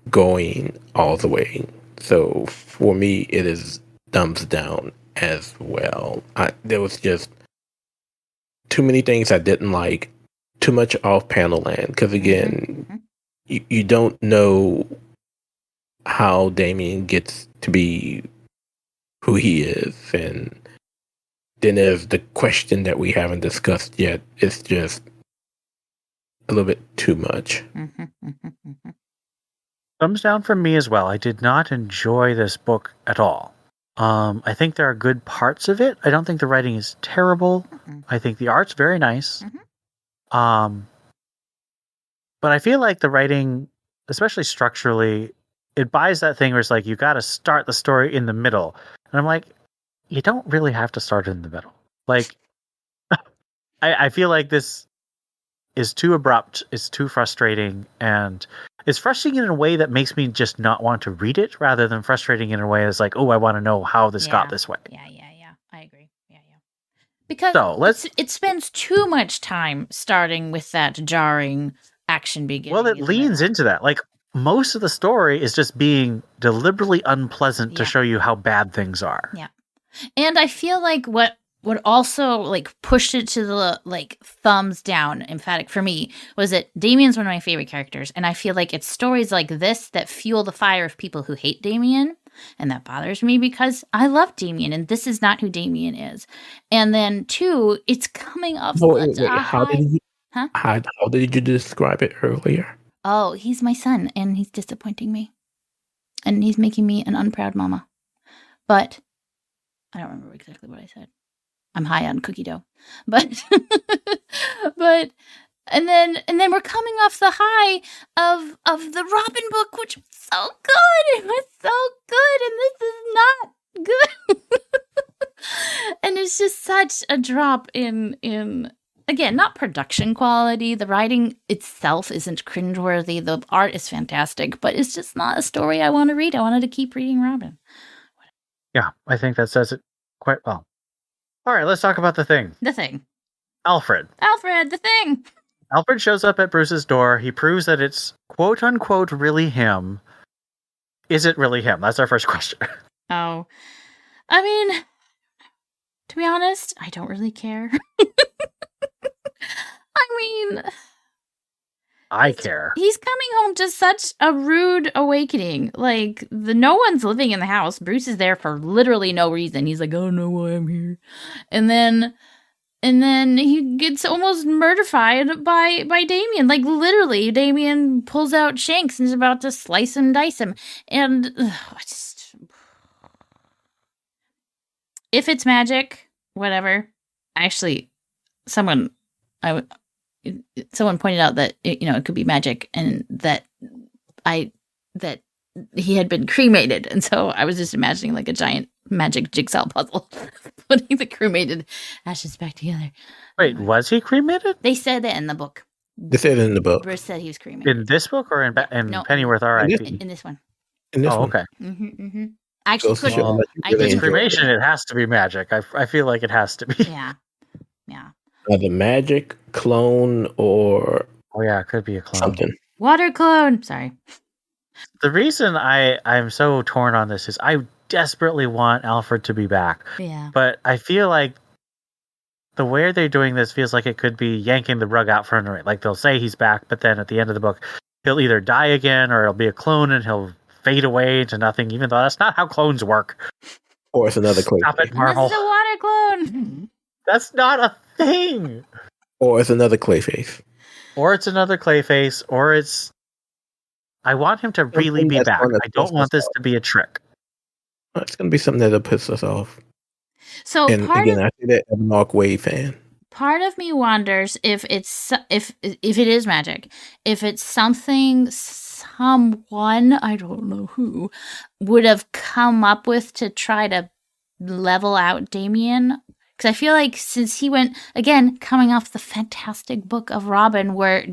going all the way. So for me, it is thumbs down as well. There was just too many things I didn't like. Too much off-panel land because again, you don't know how Damien gets to be who he is, and then there's the question that we haven't discussed yet. It's just a little bit too much. Thumbs down from me as well. I did not enjoy this book at all. I think there are good parts of it. I don't think the writing is terrible. I think the art's very nice. But I feel like the writing, especially structurally, it buys that thing where it's like you got to start the story in the middle. And I'm like, you don't really have to start in the middle. Like, I feel like this is too abrupt. It's too frustrating, and it's frustrating in a way that makes me just not want to read it, rather than frustrating in a way that's like, oh, I want to know how this got this way. Yeah. I agree. Yeah. Because it spends too much time starting with that jarring action beginning. Well, it leans into that. Like, most of the story is just being deliberately unpleasant to show you how bad things are. Yeah. And I feel like what also like pushed it to the like thumbs down emphatic for me was that Damien's one of my favorite characters, and I feel like it's stories like this that fuel the fire of people who hate Damien, and that bothers me because I love Damien and this is not who Damien is. And then two, it's coming off How did you describe it earlier? Oh, he's my son and he's disappointing me. And he's making me an unproud mama. But I don't remember exactly what I said. I'm high on cookie dough. But and then we're coming off the high of the Robin book, which was so good. It was so good, and this is not good. And it's just such a drop in again, not production quality. The writing itself isn't cringeworthy. The art is fantastic, but it's just not a story I want to read. I wanted to keep reading Robin. Yeah, I think that says it quite well. All right, let's talk about the thing. The thing. Alfred, the thing. Alfred shows up at Bruce's door. He proves that it's quote unquote really him. Is it really him? That's our first question. Oh. I mean, to be honest, I don't really care. I care. He's coming home to such a rude awakening. Like, no one's living in the house. Bruce is there for literally no reason. He's like, I don't know why I'm here. And then he gets almost murdered by Damien. Like, literally, Damien pulls out Shanks and is about to slice and dice him. And if it's magic, whatever. Actually, someone pointed out that it could be magic, and that he had been cremated, and so I was just imagining like a giant magic jigsaw puzzle, putting the cremated ashes back together. Wait, was he cremated? They said that in the book. They said it in the book. Bruce said he was cremated. In this book or in Pennyworth R.I.P.? In this one. In this one. Okay. Mm-hmm. I actually couldn't. Well, It's cremation. It has to be magic. I feel like it has to be. Yeah. Either magic, clone, or it could be a clone. something. Water clone. Sorry. The reason I'm so torn on this is I desperately want Alfred to be back. Yeah. But I feel like the way they're doing this feels like it could be yanking the rug out from under it. Like they'll say he's back, but then at the end of the book, he'll either die again or it'll be a clone and he'll fade away into nothing, even though that's not how clones work. Or it's another Clayface. Stop it, Marvel. This is a water clone. That's not a thing. Or it's another Clayface. Or it's another Clayface, or it's... I want him to really be back. I don't want this to be a trick. It's going to be something that'll piss us off. So and again, I see that as a Mark Waid fan. Part of me wonders if it is magic, if it's something someone, I don't know who, would have come up with to try to level out Damien. Because I feel like since he went, again, coming off the fantastic book of Robin, where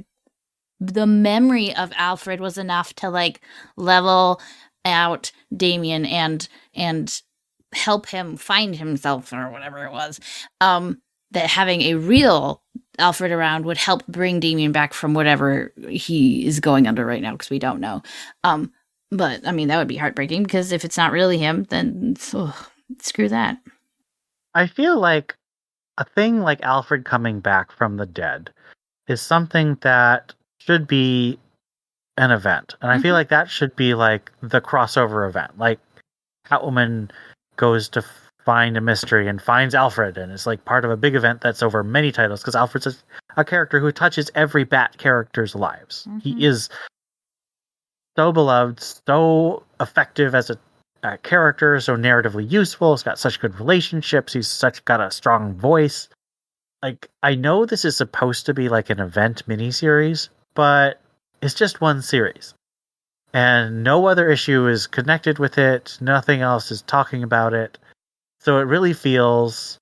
the memory of Alfred was enough to like level out Damien and help him find himself or whatever it was, that having a real Alfred around would help bring Damien back from whatever he is going under right now, because we don't know. But I mean, that would be heartbreaking, because if it's not really him, then screw that. I feel like a thing like Alfred coming back from the dead is something that should be an event. And I feel like that should be like the crossover event. Like Catwoman goes to find a mystery and finds Alfred, and it's like part of a big event that's over many titles because Alfred's a character who touches every Bat character's lives. He is so beloved, so effective as a character, so narratively useful. He's got such good relationships. He's got a strong voice. Like, I know this is supposed to be like an event miniseries, but it's just one series. And no other issue is connected with it. Nothing else is talking about it. So it really feels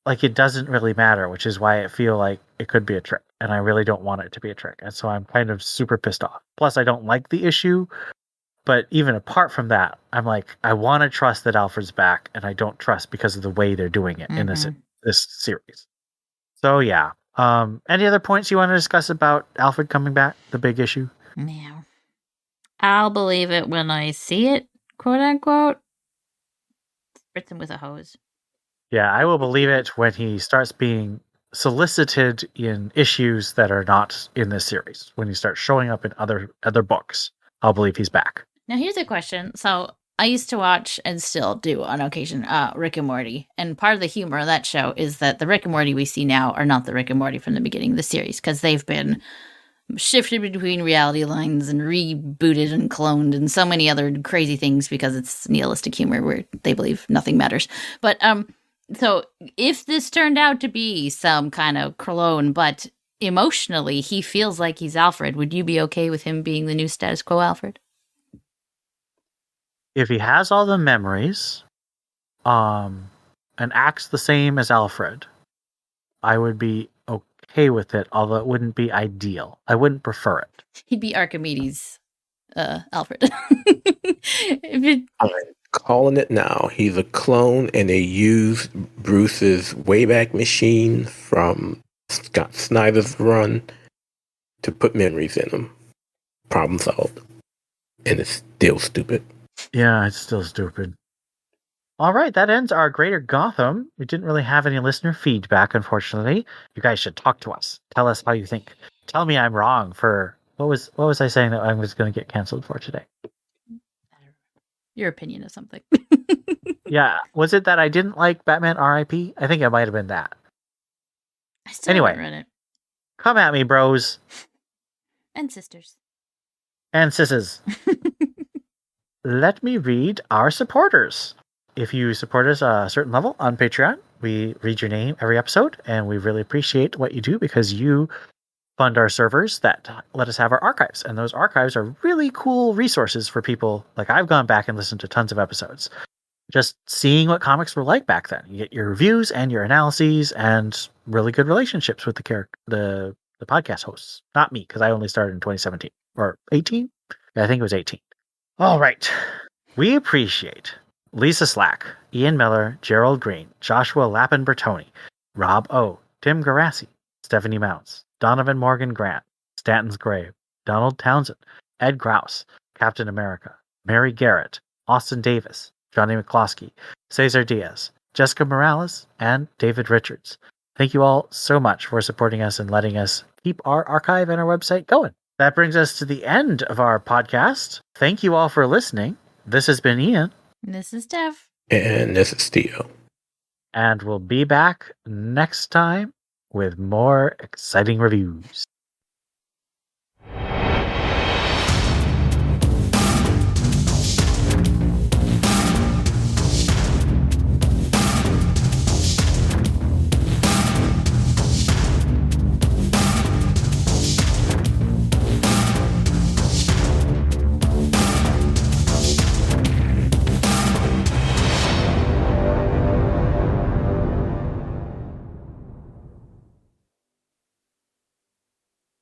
like it doesn't really matter, which is why I feel like it could be a trick. And I really don't want it to be a trick. And so I'm kind of super pissed off. Plus, I don't like the issue. But even apart from that, I'm like, I want to trust that Alfred's back, and I don't trust because of the way they're doing it in this series. So yeah. Any other points you want to discuss about Alfred coming back? The big issue? No. I'll believe it when I see it, quote unquote. Spritz him with a hose. Yeah, I will believe it when he starts being solicited in issues that are not in this series. When he starts showing up in other books, I'll believe he's back. Now here's a question. So I used to watch and still do on occasion Rick and Morty. And part of the humor of that show is that the Rick and Morty we see now are not the Rick and Morty from the beginning of the series because they've been shifted between reality lines and rebooted and cloned and so many other crazy things because it's nihilistic humor where they believe nothing matters. But so if this turned out to be some kind of clone, but emotionally he feels like he's Alfred, would you be okay with him being the new status quo Alfred? If he has all the memories, and acts the same as Alfred, I would be okay with it, although it wouldn't be ideal. I wouldn't prefer it. He'd be Archimedes, Alfred. I'm calling it now. He's a clone, and they used Bruce's Wayback Machine from Scott Snyder's run to put memories in him. Problem solved. And it's still stupid. Yeah, it's still stupid. All right, that ends our Greater Gotham. We didn't really have any listener feedback, unfortunately. You guys should talk to us. Tell us how you think. Tell me I'm wrong for what was I saying that I was going to get canceled for today? Your opinion of something. Yeah, was it that I didn't like Batman R.I.P.? I think it might have been that. I still haven't read it. Come at me, bros. And sisters. And sisses. Let me read our supporters. If you support us a certain level on Patreon, we read your name every episode, and we really appreciate what you do because you fund our servers that let us have our archives. And those archives are really cool resources for people. Like, I've gone back and listened to tons of episodes. Just seeing what comics were like back then. You get your reviews and your analyses and really good relationships with the podcast hosts. Not me, because I only started in 2017. Or 18? Yeah, I think it was 18. All right. We appreciate Lisa Slack, Ian Miller, Gerald Green, Joshua Lappin-Bertoni, Rob O, Tim Garassi, Stephanie Mounts, Donovan Morgan Grant, Stanton's Grave, Donald Townsend, Ed Grouse, Captain America, Mary Garrett, Austin Davis, Johnny McCloskey, Cesar Diaz, Jessica Morales, and David Richards. Thank you all so much for supporting us and letting us keep our archive and our website going. That brings us to the end of our podcast. Thank you all for listening. This has been Ian. This is Steph. And this is Theo. And we'll be back next time with more exciting reviews.